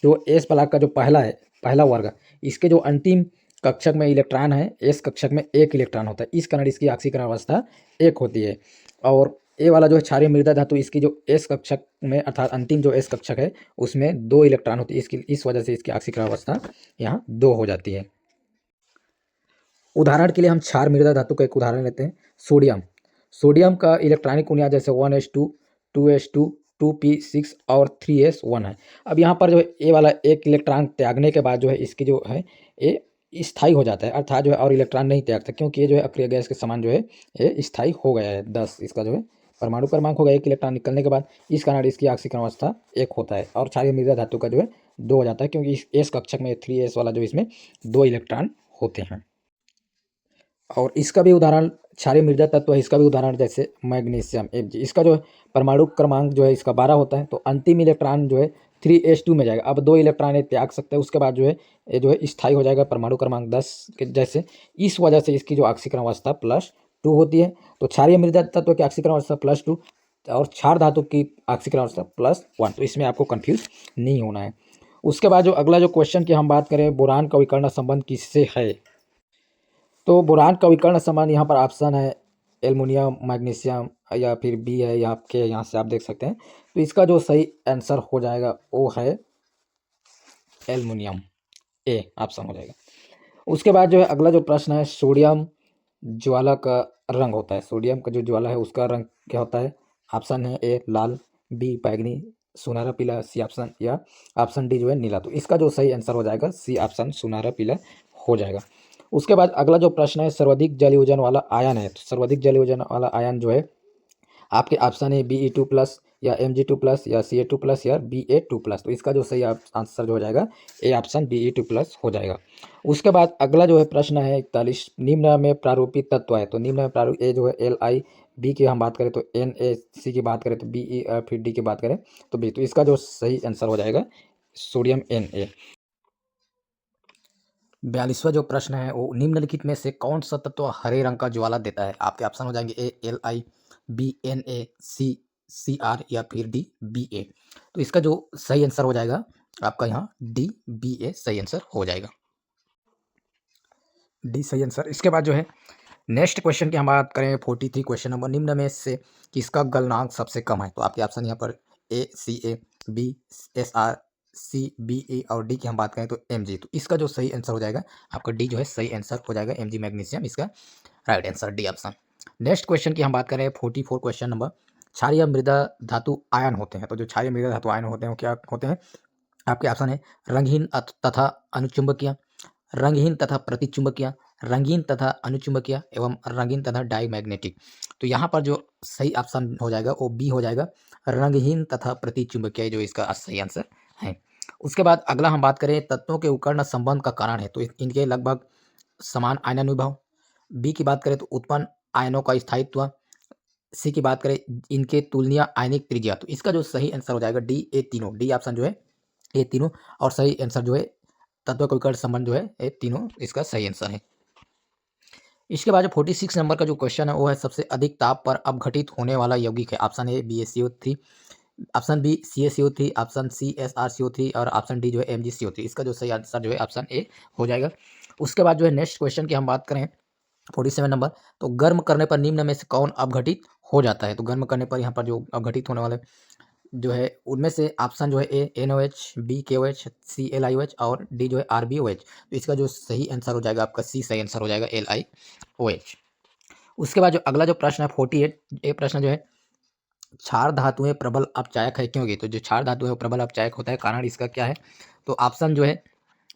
A: जो एस ब्लॉक का जो पहला वर्ग, इसके जो अंतिम कक्षक में इलेक्ट्रॉन है, एस कक्षक में 1 इलेक्ट्रॉन होता है, इस कारण इसकी ऑक्सीकरण अवस्था 1 होती है। और ए वाला जो है क्षारीय मृदा धातु, इसकी जो एस कक्षक में अर्थात अंतिम जो एस कक्षक है उसमें 2 इलेक्ट्रॉन होती है, इस वजह से इसकी ऑक्सीकरण अवस्था यहाँ 2 हो जाती है। उदाहरण के लिए हम क्षार मृदा धातु का एक उदाहरण लेते हैं, सोडियम। सोडियम का इलेक्ट्रॉनिक कुनिया जैसे 1s2, 2s2, 2p6 और 3s1 है। अब यहाँ पर जो है ए वाला 1 इलेक्ट्रॉन त्यागने के बाद जो है इसकी जो है ये स्थायी हो जाता है, अर्थात जो है और इलेक्ट्रॉन नहीं त्यागता, क्योंकि ये जो है अक्रिय गैस के समान जो है ये स्थायी हो गया है। 10 इसका जो है परमाणु क्रमांक होगा 1 इलेक्ट्रॉन निकलने के बाद, इस कारण इसकी ऑक्सीकरण अवस्था 1 होता है और क्षारीय मृदा धातु का जो है 2 हो जाता है, क्योंकि इस एस कक्षक में 3s वाला जो इसमें 2 इलेक्ट्रॉन होते हैं। और इसका भी उदाहरण क्षारीय मृदा तत्व है, इसका भी उदाहरण जैसे मैग्नीशियम Mg, इसका जो है परमाणु क्रमांक जो है इसका 12 होता है, तो अंतिम इलेक्ट्रॉन जो है 3s2 में जाएगा। अब 2 इलेक्ट्रॉन त्याग सकते हैं, उसके बाद जो है ये जो है स्थायी हो जाएगा परमाणु क्रमांक 10 के जैसे, इस वजह से इसकी जो ऑक्सीकरण अवस्था +2 होती है। तो क्षारीय मृदा तत्व की ऑक्सीकरण अवस्था +2 और क्षार धातु की ऑक्सीकरण अवस्था +1, तो इसमें आपको कन्फ्यूज नहीं होना है। उसके बाद जो अगला जो क्वेश्चन की हम बात करें, बोरान का विकर्ण संबंध किससे है? तो बोरान का विकर्ण संबंध यहाँ पर ऑप्शन है एल्युमिनियम, मैग्नीशियम या फिर बी है या के, यहाँ से आप देख सकते हैं। तो इसका जो सही आंसर हो जाएगा वो है एल्युमिनियम, ए ऑप्शन हो जाएगा। उसके बाद जो है अगला जो प्रश्न है, सोडियम ज्वाला का रंग होता है, सोडियम का जो ज्वाला है उसका रंग क्या होता है? ऑप्शन है ए लाल, बी बैगनी, सुनहरा पीला, सी ऑप्शन या ऑप्शन डी जो है नीला। तो इसका जो सही आंसर हो जाएगा सी ऑप्शन सुनहरा पीला हो जाएगा। उसके बाद अगला जो प्रश्न है, सर्वाधिक जलीय वजन वाला आयन है। तो सर्वाधिक जलीय वजन वाला आयन जो है आपके ऑप्शन है Be2+ या Mg2+ या Ca2+ या Ba2+। तो इसका जो सही आंसर जो हो जाएगा ए ऑप्शन Be2+ हो जाएगा। उसके बाद अगला जो है प्रश्न है 41, निम्न में प्रारूपित तत्व है। तो निम्न में प्रारूप ए जो है Li, बी की हम बात करें तो Na, सी की बात करें तो Be, फिर डी की बात करें तो बी। तो इसका जो सही आंसर हो जाएगा सोडियम Na। 42वां जो प्रश्न है वो, निम्नलिखित में से कौन सा तत्व हरे रंग का ज्वाला देता है? आपके ऑप्शन हो जाएंगे ए Li, बी Na, सी Cr या फिर डी Ba। तो इसका जो सही आंसर हो जाएगा आपका यहाँ डी Ba सही आंसर हो जाएगा, डी सही आंसर। इसके बाद जो है नेक्स्ट क्वेश्चन की हम बात करें 43 क्वेश्चन नंबर, निम्न में से किसका गलनांक सबसे कम है? तो आपके ऑप्शन यहाँ पर ए Ca, बी Sr, CBE और D की हम बात करें तो Mg, तो इसका जो सही आंसर हो जाएगा आपका D जो है सही आंसर हो जाएगा, Mg मैग्नीशियम इसका right answer D option. Next question की हम बात करें 44 क्वेश्चन नंबर, क्षारीय मृदा धातु आयन होते हैं, तो जो क्षारीय मृदा धातु आयन होते हैं वो क्या होते हैं आपके ऑप्शन है रंगहीन तथा अनुचुंबकीय, रंगहीन तथा प्रतिचुंबकीय, रंगीन तथा अनुचुंबकीय एवं रंगीन तथा डाईमैग्नेटिक। तो यहाँ पर जो सही ऑप्शन हो जाएगा वो बी हो जाएगा, रंगहीन तथा प्रतिचुंबकीय, जो इसका सही आंसर है। उसके बाद अगला हम बात करें तत्वों के उकर्ण संबंध का कारण है, तो इनके लगभग समान आयनन विभव। बी की बात करें तो उत्पन्न आयनों का स्थायित्व। सी की बात करें इनके तुलनीय आयनिक त्रिज्या, तो इसका जो सही आंसर हो जाएगा डी, ए तीनों, डी ऑप्शन जो है ए तीनों, और सही आंसर जो है तत्व का विकर्ण संबंध जो है ये तीनों इसका सही आंसर है। इसके बाद जो 46 नंबर का जो क्वेश्चन है वो है सबसे अधिक ताप पर अपघटित होने वाला यौगिक है। Option A BaCO3, option B CaCO3, option C SrCO3 और ऑप्शन डी जो है MgCO3। इसका जो सही आंसर जो है ऑप्शन ए हो जाएगा। उसके बाद जो है नेक्स्ट क्वेश्चन की हम बात करें 47 नंबर, तो गर्म करने पर निम्न में से कौन अपघटित हो जाता है। तो गर्म करने पर यहाँ पर जो अपघटित होने वाले जो है उनमें से ऑप्शन जो है ए NOH, बी KOH, सी LiOH और डी जो है RbOH। तो इसका जो सही आंसर हो जाएगा आपका सी सही आंसर हो जाएगा LiOH। उसके बाद जो अगला जो प्रश्न है 48, ये प्रश्न जो है क्षार धातुएं प्रबल अपचायक है क्योंकि, तो जो क्षार धातु है वो प्रबल अपचायक होता है, कारण इसका क्या है। तो ऑप्शन जो है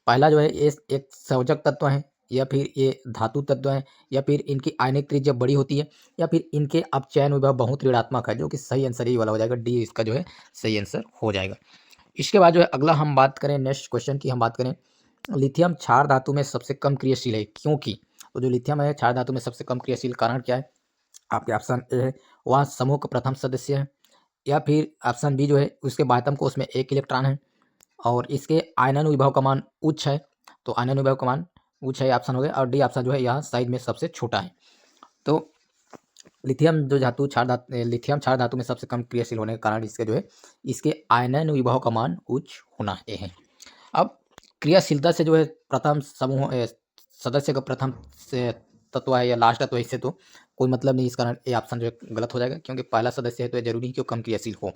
A: पहला जो है ये एक संयोजक तत्व है, या फिर ये धातु तत्व है, या फिर इनकी आयनिक त्रिज्या बड़ी होती है, या फिर इनके अपचयन विभव बहुत ऋणात्मक है, जो कि सही आंसर यही वाला हो जाएगा, डी इसका जो है सही आंसर हो जाएगा। इसके बाद जो है अगला हम बात करें नेक्स्ट क्वेश्चन की हम बात करें लिथियम क्षार धातु में सबसे कम क्रियाशील है क्योंकि, तो जो लिथियम है क्षार धातु में सबसे कम क्रियाशील कारण क्या है आपके ऑप्शन ए है वह समूह का प्रथम सदस्य है, या फिर ऑप्शन बी जो है उसके बाह्यतम कोष में एक इलेक्ट्रॉन है और इसके आयनन विभव का मान उच्च है, तो आयनन विभव का मान उच्च है ऑप्शन हो गया, और डी ऑप्शन जो है यहाँ साइज में सबसे छोटा है। तो लिथियम जो धातु लिथियम क्षार धातु में सबसे कम क्रियाशील होने के कारण इसके जो है इसके आयनन विभव का मान उच्च होना ये है। अब क्रियाशीलता से जो है प्रथम समूह सदस्य का प्रथम से तत्व है या लास्ट तत्व है, इससे तो कोई मतलब नहीं, इस कारण ए ऑप्शन जो है गलत हो जाएगा, क्योंकि पहला सदस्य है तो जरूरी नहीं कि वो कम क्रियाशील हो।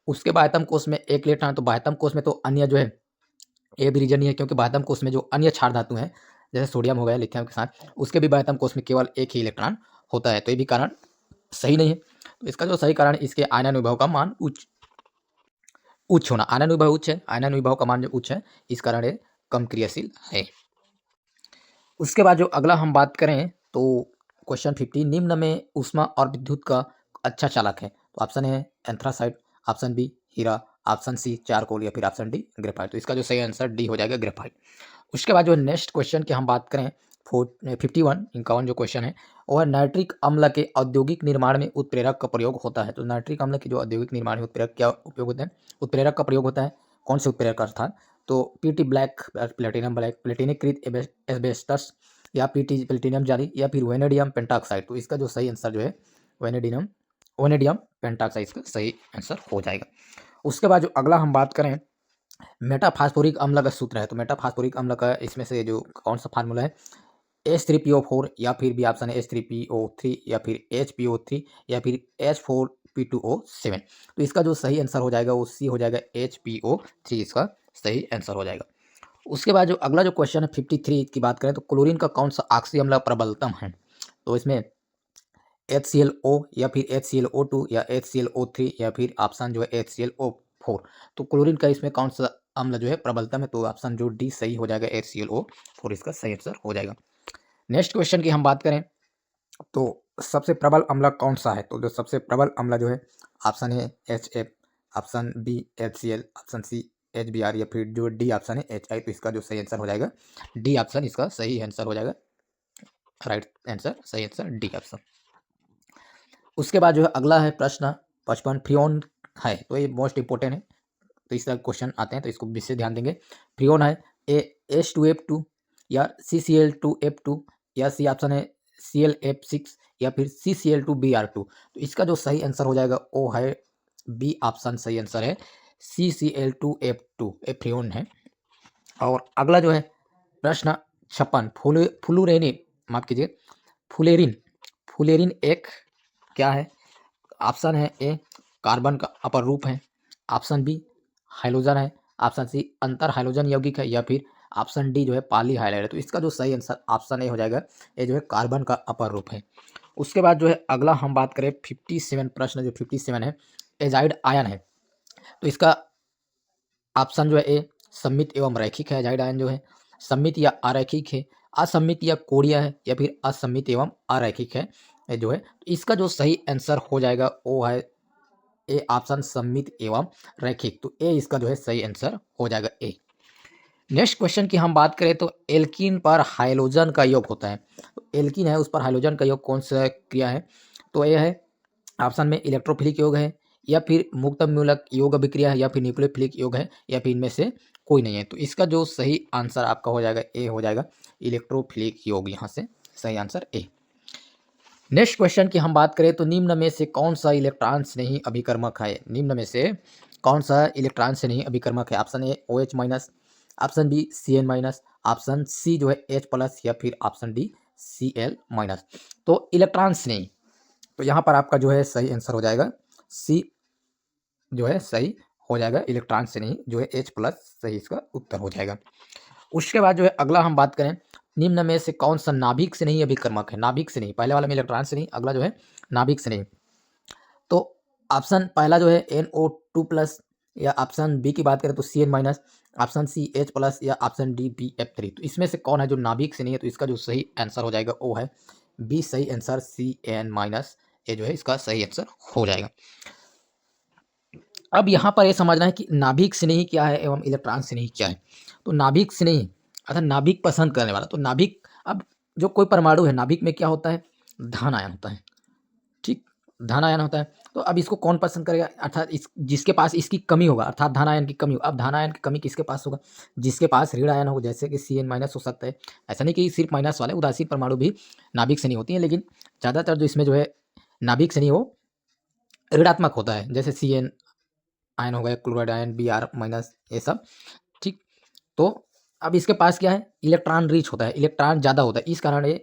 A: उसके बाह्यतम कोष में एक इलेक्ट्रॉन, तो बाह्यतम कोष में तो अन्य जो है ये भी रीजन नहीं है, क्योंकि बाह्यतम कोष में जो अन्य क्षार धातु हैं जैसे सोडियम हो गया लिथियम के साथ, उसके भी बाह्यतम कोष में केवल एक ही इलेक्ट्रॉन होता है, तो ये भी कारण सही नहीं है। तो इसका जो सही कारण इसके आयनन विभव का मान उच्च होना, आयनन विभव उच्च है, आयनन विभव का मान जो उच्च है इस कारण ये कम क्रियाशील है। उसके बाद जो अगला हम बात करें तो क्वेश्चन 50, निम्न में ऊष्मा और विद्युत का अच्छा चालक है। तो ऑप्शन है एंथ्रासाइट, ऑप्शन बी हीरा, ऑप्शन सी चारकोल, या फिर ऑप्शन डी ग्रेफाइट। तो इसका जो सही आंसर डी हो जाएगा ग्रेफाइट। उसके बाद जो नेक्स्ट क्वेश्चन की हम बात करें 51 जो क्वेश्चन है वह नाइट्रिक अम्ल के औद्योगिक निर्माण में उत्प्रेरक का प्रयोग होता है। तो नाइट्रिक अम्ल के जो औद्योगिक निर्माण में उत्प्रेरक क्या उपयोग होते हैं, उत्प्रेरक का प्रयोग होता है, कौन से उत्प्रेरक का अर्थात, तो पीटी ब्लैक, प्लेटिनम ब्लैक, प्लेटिनिकृत एस्बेस्टस, या पीटी प्लेटिनम जाली, या फिर वेनेडियम पेंटाक्साइड। तो इसका जो सही आंसर जो है वेनेडियम पेंटाक्साइड इसका सही आंसर हो जाएगा। उसके बाद जो अगला हम बात करें मेटाफास्फोरिक अम्ल का सूत्र है, तो मेटाफास्फोरिक अम्ल का इसमें से जो कौन सा फार्मूला है H3PO4, या फिर भी ऑप्शन है H3PO3, या फिर HPO3, या फिर H4P2O7। तो इसका जो सही आंसर हो जाएगा वो सी हो जाएगा, HPO3 इसका सही आंसर हो जाएगा। उसके बाद जो अगला जो क्वेश्चन है 53 की बात करें तो क्लोरीन का कौन सा ऑक्सी अम्ल प्रबलतम है। तो इसमें HClO, या फिर HClO2, या HClO3, या फिर ऑप्शन जो है HClO4। तो क्लोरीन का इसमें कौन सा अम्ल जो है प्रबलतम है, तो ऑप्शन जो डी सही हो जाएगा, HClO4 इसका सही आंसर हो जाएगा। नेक्स्ट क्वेश्चन की हम बात करें तो सबसे प्रबल अम्ल कौन सा है, तो जो सबसे प्रबल अम्ल जो है ऑप्शन है HF, option B HCl, option C HBr, या फिर जो डी ऑप्शन है HI। तो इसका जो सही आंसर हो जाएगा डी ऑप्शन इसका सही आंसर हो जाएगा, राइट आंसर सही आंसर डी ऑप्शन। उसके बाद जो है अगला है प्रश्न 55 फ्रियोन है, तो ये मोस्ट इंपॉर्टेंट है, तो इस तरह क्वेश्चन आते हैं तो इसको विशेष ध्यान देंगे। फ्रियोन है H2F2, या CCl2F2, या सी ऑप्शन है ClF6, या फिर CCl2Br2। तो इसका जो सही आंसर हो जाएगा वो है बी ऑप्शन सही आंसर है CCl2F2, ये फ्रियोन है। और अगला जो है प्रश्न 56 फ्लुरेनिन, माफ कीजिए फुलेरिन, फुलेरिन एक क्या है। ऑप्शन है ए कार्बन का अपर रूप है, ऑप्शन बी हाइड्रोजन है, ऑप्शन सी अंतर हाइड्रोजन यौगिक है, या फिर ऑप्शन डी जो है पॉली हाइड्राइड है। तो इसका जो सही आंसर ऑप्शन ए हो जाएगा, ये जो है कार्बन का अपर रूप है। उसके बाद जो है अगला हम बात करें 57 प्रश्न, जो 57 है एजाइड आयन है। तो इसका ऑप्शन जो है ए सममित एवं रैखिक है। एजाइड आयन जो है सममित या अरैखिक है, असममित या कोणीय है, या फिर असममित एवं अरैखिक है ये जो है। तो इसका जो सही आंसर हो जाएगा वो है ए ऑप्शन सममित एवं रैखिक। तो ए इसका जो है सही आंसर हो जाएगा ए। नेक्स्ट क्वेश्चन की हम बात करें तो एल्कीन पर हाइड्रोजन का योग होता है। तो एल्कीन है उस पर हाइड्रोजन का योग कौन सा क्रिया है? तो ये है ऑप्शन में इलेक्ट्रोफिलिक योग है, या फिर मुक्त मूलक योग अभिक्रिया है, या फिर न्यूक्लियोफिलिक योग है, या फिर इनमें से कोई नहीं है। तो इसका जो सही आंसर आपका हो जाएगा ए हो जाएगा इलेक्ट्रोफिलिक योग, यहाँ से सही आंसर ए। नेक्स्ट क्वेश्चन की हम बात करें तो निम्न में से कौन सा इलेक्ट्रॉन से नहीं अभिकर्मक है? निम्न में से कौन सा इलेक्ट्रॉन से नहीं अभिकर्मक है? Option A OH minus, option B Cn minus, option C जो है H प्लस, या फिर ऑप्शन डी Cl माइनस। तो इलेक्ट्रॉन से नहीं, तो यहाँ पर आपका जो है सही आंसर हो जाएगा सी जो है सही हो जाएगा, इलेक्ट्रॉन से नहीं जो है H प्लस सही इसका उत्तर हो जाएगा। उसके बाद जो है अगला हम बात करें निम्न में से कौन सा नाभिक से नहीं अभिकर्मक है? नाभिक से नहीं, पहले वाला में इलेक्ट्रॉन से नहीं, अगला जो है नाभिक से नहीं। तो ऑप्शन पहला जो है NO2 प्लस, या ऑप्शन बी की बात करें तो Cn minus, option C H plus, या ऑप्शन डी BF3। तो इसमें से कौन है जो नाभिक से नहीं है? तो इसका जो सही आंसर हो जाएगा वो है बी सही आंसर Cn माइनस, ये जो है इसका सही आंसर हो जाएगा। अब यहाँ पर ये समझना है कि नाभिक से नहीं क्या है एवं इलेक्ट्रॉन से नहीं क्या है। तो नाभिक से नहीं अर्थात नाभिक पसंद करने वाला, तो नाभिक, अब जो कोई परमाणु है नाभिक में क्या होता है? धन आयन होता है, ठीक, धन आयन होता है। तो अब इसको कौन पसंद करेगा? अर्थात इस जिसके पास इसकी कमी होगा, अर्थात धन आयन की कमी हो। अब धन आयन की कमी किसके पास होगा? जिसके पास ऋण आयन होगा, जैसे कि Cn माइनस हो सकता है। ऐसा नहीं कि सिर्फ माइनस वाले, उदासीन परमाणु भी नाभिक से नहीं होती हैं, लेकिन ज़्यादातर जो इसमें जो है नाभिक से नहीं वो ऋणात्मक होता है, जैसे Cn आयन हो गया, क्लोराइड आयन Br माइनस, ये सब, ठीक। तो अब इसके पास क्या है? इलेक्ट्रॉन रिच होता है, इलेक्ट्रॉन ज़्यादा होता है, इस कारण ये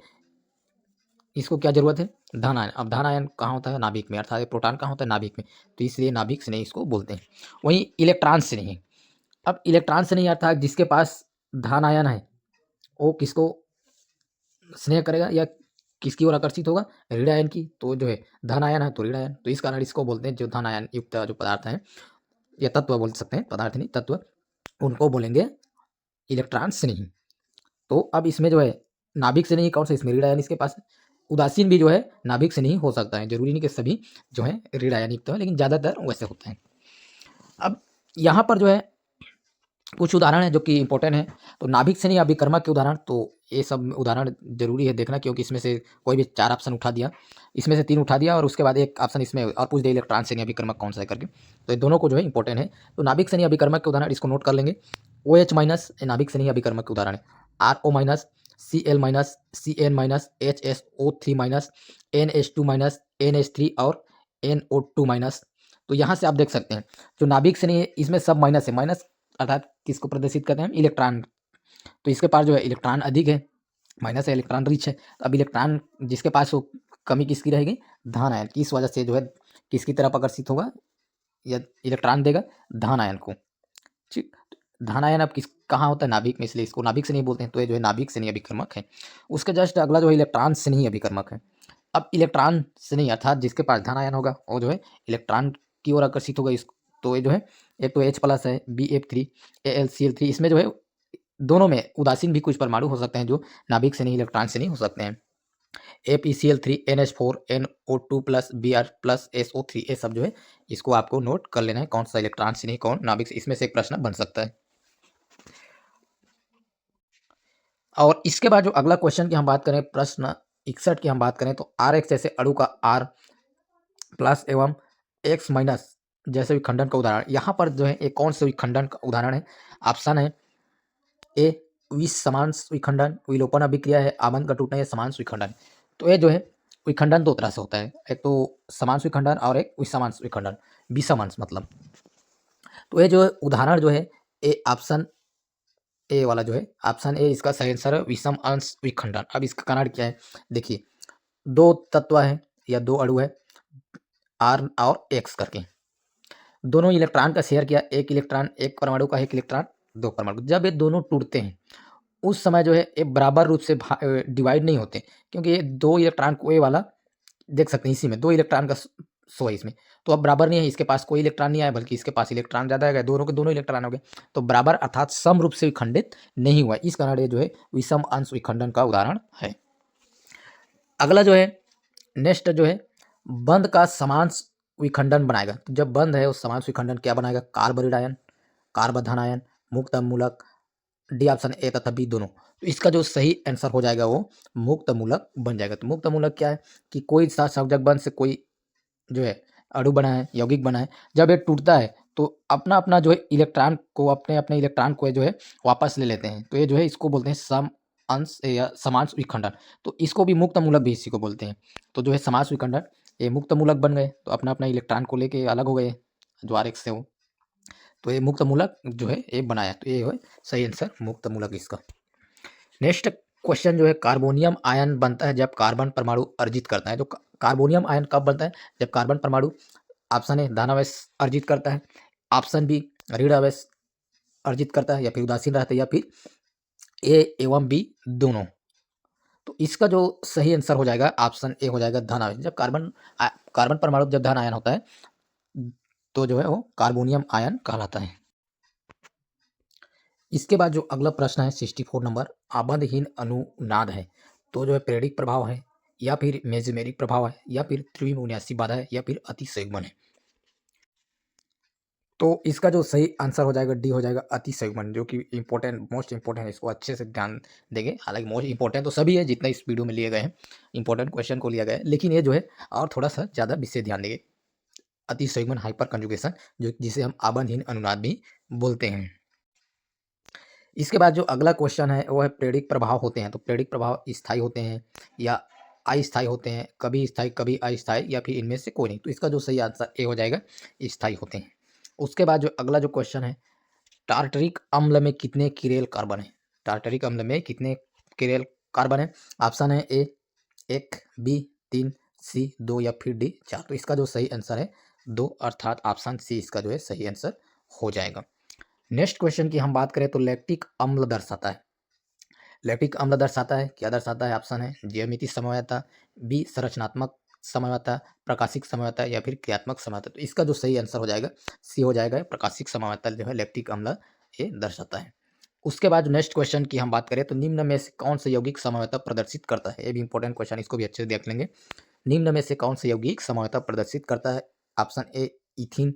A: इसको क्या जरूरत है? धन आयन। अब धन आयन कहाँ होता है? नाभिक में, अर्थात प्रोटॉन कहाँ होता है? नाभिक में। तो इसलिए नाभिक से नहीं इसको बोलते हैं। वहीं इलेक्ट्रॉन से नहीं, अब इलेक्ट्रॉन से नहीं अर्थात जिसके पास धन आयन है वो किसको स्नेह करेगा या किसकी ओर आकर्षित होगा? ऋण आयन की। तो जो है धन आयन है तो ऋण आयन, तो इस कारण इसको बोलते हैं जो धन आयन युक्त जो पदार्थ हैं या तत्व बोल सकते हैं, पदार्थ नहीं तत्व, उनको बोलेंगे इलेक्ट्रॉन से नहीं। तो अब इसमें जो है नाभिक से नहीं कौन सा? इसमें ऋण आयन इसके पास है। उदासीन भी जो है नाभिक से नहीं हो सकता है, जरूरी नहीं कि सभी जो है ऋण आयन युक्त है, लेकिन ज़्यादातर वैसे होते हैं। अब यहाँ पर जो है कुछ उदाहरण है जो कि इंपॉर्टेंट है। तो नाभिक से नहीं अभिकर्मक के उदाहरण, तो ये सब उदाहरण जरूरी है देखना, क्योंकि इसमें से कोई भी 4 ऑप्शन उठा दिया, इसमें से 3 उठा दिया और उसके बाद एक ऑप्शन इसमें और पूछ दिया इलेक्ट्रॉन से नहीं अभिकर्मक कौन सा है करके। तो ये दोनों को जो है इंपॉर्टेंट है। तो नाभिक से नहीं अभिकर्मक के उदाहरण इसको नोट कर लेंगे। OH माइनस नाभिक से नहीं अभिकर्मक के उदाहरण है। RO minus, Cl minus, Cn minus, HSO3 minus, NH2 minus, NH3 और NO2 माइनस। तो यहाँ से आप देख सकते हैं जो नाभिक से नहीं है इसमें सब माइनस है। माइनस अर्थात किसको प्रदर्शित करते हैं? इलेक्ट्रॉन। तो इसके पास जो है इलेक्ट्रॉन अधिक है, माइनस है, इलेक्ट्रॉन रिच है। तो अब इलेक्ट्रॉन जिसके पास हो कमी किसकी रहेगी? धन आयन की। इस वजह से जो है किसकी तरफ आकर्षित होगा या इलेक्ट्रॉन देगा? धन आयन को, ठीक। धन आयन अब किस कहाँ होता है? नाभिक में, इसलिए इसको नाभिक से नहीं बोलते हैं। तो ये जो है नाभिक से नहीं अभिकर्मक है। उसके जस्ट अगला जो है इलेक्ट्रॉन से नहीं अभिकर्मक है। अब इलेक्ट्रॉन से नहीं अर्थात जिसके पास धन आयन होगा वो जो है इलेक्ट्रॉन की ओर आकर्षित होगा। इस तो ये जो है एक तो H प्लस है BF3 AlCl3, इसमें जो है दोनों में उदासीन भी कुछ परमाणु हो सकते हैं जो नाभिक से नहीं इलेक्ट्रॉन से नहीं हो सकते हैं। FeCl3 NH4 NO2 plus Br plus SO3, ये सब जो है इसको आपको नोट कर लेना है कौन सा इलेक्ट्रॉन से नहीं कौन नाभिक से, इसमें से एक प्रश्न बन सकता है। और इसके बाद जो अगला क्वेश्चन की हम बात करें, प्रश्न 61 की हम बात करें तो RX जैसे अणु का R प्लस एवं X माइनस जैसे विखंडन का उदाहरण। यहाँ पर जो है एक कौन से विखंडन का उदाहरण है? ऑप्शन है ए विसमांश विखंडन, विलोपन अभिक्रिया है, आबंध का टूटना या समांश विखंडन। तो ये जो है विखंडन दो तरह से होता है, एक तो समांश विखंडन और एक विसमांश विखंडन। विसमांश मतलब, तो ये जो उदाहरण जो है ए ऑप्शन ए वाला जो है ऑप्शन ए इसका सही आंसर है, विषम अंश विखंडन। अब इसका कारण क्या है? देखिए, दो तत्व है या दो अणु है R और X करके, दोनों इलेक्ट्रॉन का शेयर किया, एक इलेक्ट्रॉन एक परमाणु का, एक इलेक्ट्रॉन दो परमाणु। जब ये दोनों टूटते हैं उस समय जो है ये बराबर रूप से डिवाइड नहीं होते, क्योंकि ये दो इलेक्ट्रॉन को ये वाला देख सकते हैं, इसी में दो इलेक्ट्रॉन का शो है इसमें, तो अब बराबर नहीं है, इसके पास कोई इलेक्ट्रॉन नहीं आया बल्कि इसके पास इलेक्ट्रॉन ज़्यादा है, दोनों के दोनों इलेक्ट्रॉन हो गए, तो बराबर अर्थात सम रूप से विखंडित नहीं हुआ। इस कारण ये जो है विषम अंश विखंडन का उदाहरण है। अगला जो है नेक्स्ट जो है बंध का समांश विखंडन बनाएगा। तो जब बंध है उस समांश विखंडन क्या बनाएगा? कार्बोनिल आयन, कार्बोधन आयन, मुक्त मूलक, डी ऑप्शन ए तथा बी दोनों। तो इसका जो सही आंसर हो जाएगा वो मुक्त मूलक बन जाएगा। तो मुक्त मूलक क्या है कि कोई संयोजक बंध से कोई जो है अणु बना है, यौगिक बना है, जब ये टूटता है तो अपना अपना जो है इलेक्ट्रॉन को अपने अपने इलेक्ट्रॉन को जो है वापस ले लेते हैं, तो ये जो है इसको बोलते हैं सम अंश या समांश विखंडन। तो इसको भी मुक्त मूलक भी इसी को बोलते हैं। तो जो है समांश विखंडन ये मुक्त मूलक बन गए, तो अपना अपना इलेक्ट्रॉन को लेके अलग हो गए जो आरेख से हो, तो ये मुक्त मूलक जो है ये बनाया, तो ये है सही आंसर मुक्त मूलक इसका। नेक्स्ट क्वेश्चन जो है कार्बोनियम आयन बनता है जब कार्बन परमाणु अर्जित करता है। तो कार्बोनियम आयन कब बनता है? जब कार्बन परमाणु ऑप्शन ए धनावेश अर्जित करता है, ऑप्शन बी ऋणावेश अर्जित करता है, या फिर उदासीन रहता है, या फिर ए एवं बी दोनों। तो इसका जो सही आंसर हो जाएगा ऑप्शन ए हो जाएगा धनावेश। जब कार्बन परमाणु जब धन आयन होता है तो जो है वो कार्बोनियम आयन कहलाता है। इसके बाद जो अगला प्रश्न है 64 नंबर, आबंधहीन अनुनाद है, तो जो है प्रेरिक प्रभाव है, या फिर मेसमेरिक प्रभाव है, या फिर त्रिविन्यासी बाधा है, या फिर अतिसंयुग्मन है। तो इसका जो सही आंसर हो जाएगा डी हो जाएगा अतिसंयुग्मन, जो कि इंपॉर्टेंट मोस्ट इंपॉर्टेंट है, इसको अच्छे से ध्यान देंगे। हालांकि मोस्ट इंपॉर्टेंट तो सभी है जितना इस वीडियो में लिए गए हैं, इंपॉर्टेंट क्वेश्चन को लिया गया है, लेकिन ये जो है और थोड़ा सा ज़्यादा विशेष ध्यान देंगे। अतिसंयुग्मन हाइपर कंजुगेशन, जो जिसे हम आबंधहीन अनुनाद भी बोलते हैं। इसके बाद जो अगला क्वेश्चन है वो है प्रेरिक प्रभाव होते हैं, तो प्रेरिक प्रभाव स्थायी होते हैं या अस्थायी होते हैं, कभी स्थायी कभी अस्थायी, या फिर इनमें से कोई नहीं। तो इसका जो सही आंसर ए हो जाएगा स्थायी होते हैं। उसके बाद जो अगला जो क्वेश्चन है, टार्टरिक अम्ल में कितने किरेल कार्बन है? टार्टरिक अम्ल में कितने किरेल कार्बन है? ऑप्शन है ए 1, बी 3, सी 2, या फिर डी 4। तो इसका जो सही आंसर है 2, अर्थात ऑप्शन सी इसका जो है सही आंसर हो जाएगा। नेक्स्ट क्वेश्चन की हम बात करें तो लैक्टिक अम्ल दर्शाता है। लैक्टिक अम्ल दर्शाता है, क्या दर्शाता है? ऑप्शन है ज्यामिति समवायता, बी संरचनात्मक समवायता, प्रकाशिक समवायता, या फिर क्रियात्मक समवायता। तो इसका जो सही आंसर हो जाएगा सी हो जाएगा, प्रकाशिक समवायता जो है लैक्टिक अम्ल ये दर्शाता है। उसके बाद नेक्स्ट क्वेश्चन की हम बात करें तो निम्न में से कौन सा यौगिक समवायता प्रदर्शित करता है? ये भी इंपॉर्टेंट क्वेश्चन, इसको भी अच्छे से देख लेंगे। निम्न में से कौन सा यौगिक समवायता प्रदर्शित करता है? Option A ethyne,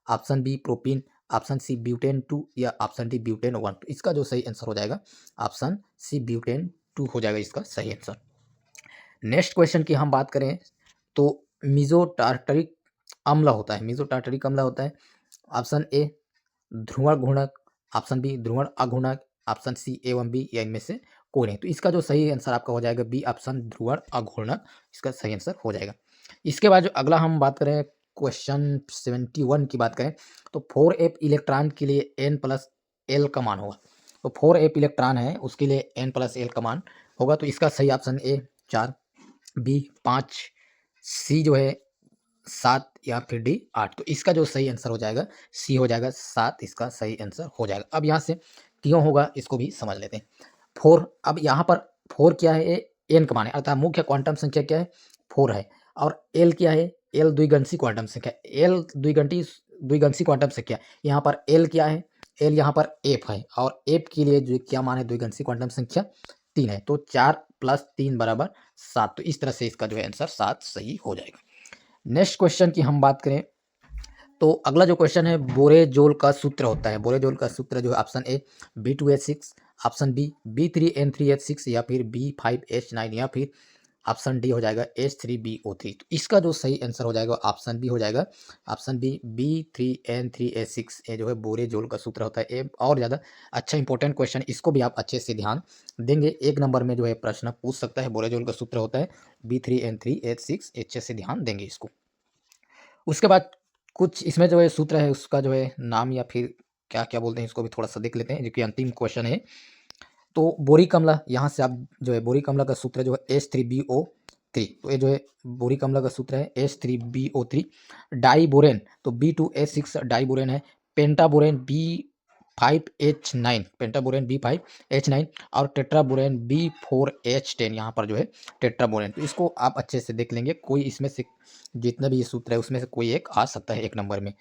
A: option B propene, option C butane 2, या ऑप्शन डी ब्यूटेन 1। तो इसका जो सही आंसर हो जाएगा ऑप्शन सी ब्यूटेन 2 हो जाएगा इसका सही आंसर। नेक्स्ट क्वेश्चन की हम बात करें तो मीजोटार्टरिक अम्ल होता है, मीजोटार्टरिक अम्ल होता है ऑप्शन ए ध्रुवण घूर्णक, ऑप्शन बी ध्रुवण अघूर्णक, ऑप्शन सी एवं बी, या इनमें से कोई नहीं। तो इसका जो सही आंसर आपका हो जाएगा बी ऑप्शन ध्रुवण अघूर्णक, इसका सही आंसर हो जाएगा। इसके बाद जो अगला हम बात करें क्वेश्चन 71 की बात करें तो 4f इलेक्ट्रॉन के लिए n+l का मान होगा। तो 4f इलेक्ट्रॉन है उसके लिए n+l का मान होगा। तो इसका सही ऑप्शन ए 4, बी 5, सी जो है 7, या फिर डी 8। तो इसका जो सही आंसर हो जाएगा सी हो जाएगा 7, इसका सही आंसर हो जाएगा। अब यहाँ से क्यों होगा इसको भी समझ लेते हैं। 4, अब यहाँ पर 4 क्या है? ये एन का मान है, अर्थात मुख्य क्वांटम संख्या क्या है? 4 है। और एल क्या है? एल द्विगंशी क्वांटम संख्या, एल द्विगंशी क्वांटम संख्या। यहाँ पर एल क्या है? एल यहाँ पर एफ है, और एफ के लिए जो क्या मान है द्विगंशी क्वांटम संख्या 3 है। तो 4 + 3 = 7। तो इस तरह से इसका जो है आंसर 7 सही हो जाएगा। नेक्स्ट क्वेश्चन की हम बात करें तो अगला जो क्वेश्चन है बोरेजोल का सूत्र होता है। बोरेजोल का सूत्र जो है ऑप्शन ए B2H6, ऑप्शन बी B3N3H6, या फिर B5H9, या फिर ऑप्शन डी हो जाएगा H3BO3। तो इसका जो सही आंसर हो जाएगा ऑप्शन बी हो जाएगा, ऑप्शन बी B3N3H6। ये जो है बोरेजोल का सूत्र होता है। ये और ज़्यादा अच्छा इंपॉर्टेंट क्वेश्चन, इसको भी आप अच्छे से ध्यान देंगे, 1 नंबर में जो है प्रश्न पूछ सकता है। बोरेजोल का सूत्र होता है B3N3H6, अच्छे से ध्यान देंगे इसको। उसके बाद कुछ इसमें जो है सूत्र है उसका जो है नाम या फिर क्या क्या बोलते हैं इसको भी थोड़ा सा देख लेते हैं, जो कि अंतिम क्वेश्चन है। तो बोरिक अम्ल, यहाँ से आप जो है बोरिक अम्ल का सूत्र जो है H3BO 3। तो ये जो है बोरिक अम्ल का सूत्र है H3BO3। डाइबोरेन तो B2H6 डाइबोरेन है। पेंटाबोरेन B5H9, पेंटाबोरेन B5H9 और टेट्राबोरेन B4H10, यहाँ पर जो है टेट्राबोरेन। तो इसको आप अच्छे से देख लेंगे, कोई इसमें से जितना भी ये सूत्र है उसमें से कोई एक आ सकता है एक नंबर में।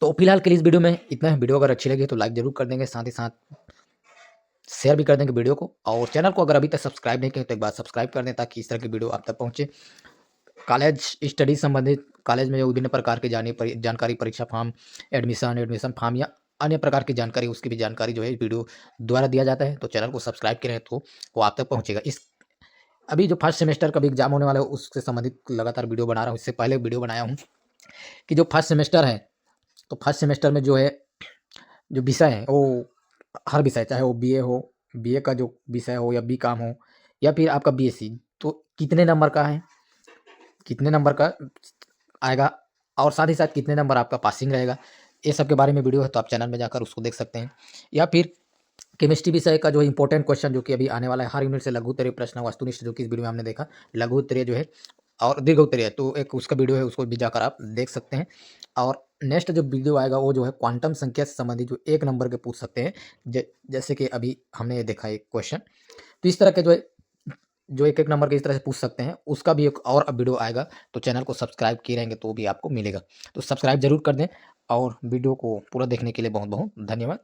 A: तो फिलहाल के लिए इस वीडियो में इतना है। वीडियो अगर अच्छी लगी तो लाइक जरूर कर देंगे, साथ ही साथ शेयर भी कर देंगे वीडियो को, और चैनल को अगर अभी तक सब्सक्राइब नहीं किया तो एक बार सब्सक्राइब कर दें ताकि इस तरह की वीडियो आप तक पहुंचे। कॉलेज स्टडी संबंधित कॉलेज में जो विभिन्न प्रकार की जानकारी, परीक्षा फॉर्म, एडमिशन फॉर्म या अन्य प्रकार की जानकारी, उसकी भी जानकारी जो है वीडियो द्वारा दिया जाता है। तो चैनल को सब्सक्राइब करें तो वो आप तक पहुंचेगा। इस अभी जो फर्स्ट सेमेस्टर का भी एग्जाम होने वाला है उससे संबंधित लगातार वीडियो बना रहा हूँ। इससे पहले वीडियो बनाया हूँ कि जो फर्स्ट सेमेस्टर है, तो फर्स्ट सेमेस्टर में जो है जो विषय है वो हर विषय, चाहे वो बीए हो, बीए का जो विषय हो या बीकॉम हो या फिर आपका बीएससी, तो कितने नंबर का है, कितने नंबर का आएगा और साथ ही साथ कितने नंबर आपका पासिंग रहेगा, ये सब के बारे में वीडियो है। तो आप चैनल में जाकर उसको देख सकते हैं। या फिर केमिस्ट्री विषय का जो इंपॉर्टेंट क्वेश्चन जो कि अभी आने वाला है हर यूनिट से, लघु उत्तरीय प्रश्न, वस्तुनिष्ठ, जो कि इस वीडियो में हमने देखा, लघु उत्तरीय जो है और दीर्घ उत्तरीय, तो एक उसका वीडियो है, उसको भी जाकर आप देख सकते हैं। और नेक्स्ट जो वीडियो आएगा वो जो है क्वांटम संख्या से संबंधित जो एक नंबर के पूछ सकते हैं, जैसे कि अभी हमने देखा एक क्वेश्चन। तो इस तरह के जो एक एक नंबर के इस तरह से पूछ सकते हैं, उसका भी एक और वीडियो आएगा। तो चैनल को सब्सक्राइब किए रहेंगे तो भी आपको मिलेगा। तो सब्सक्राइब जरूर कर दें और वीडियो को पूरा देखने के लिए बहुत बहुत धन्यवाद।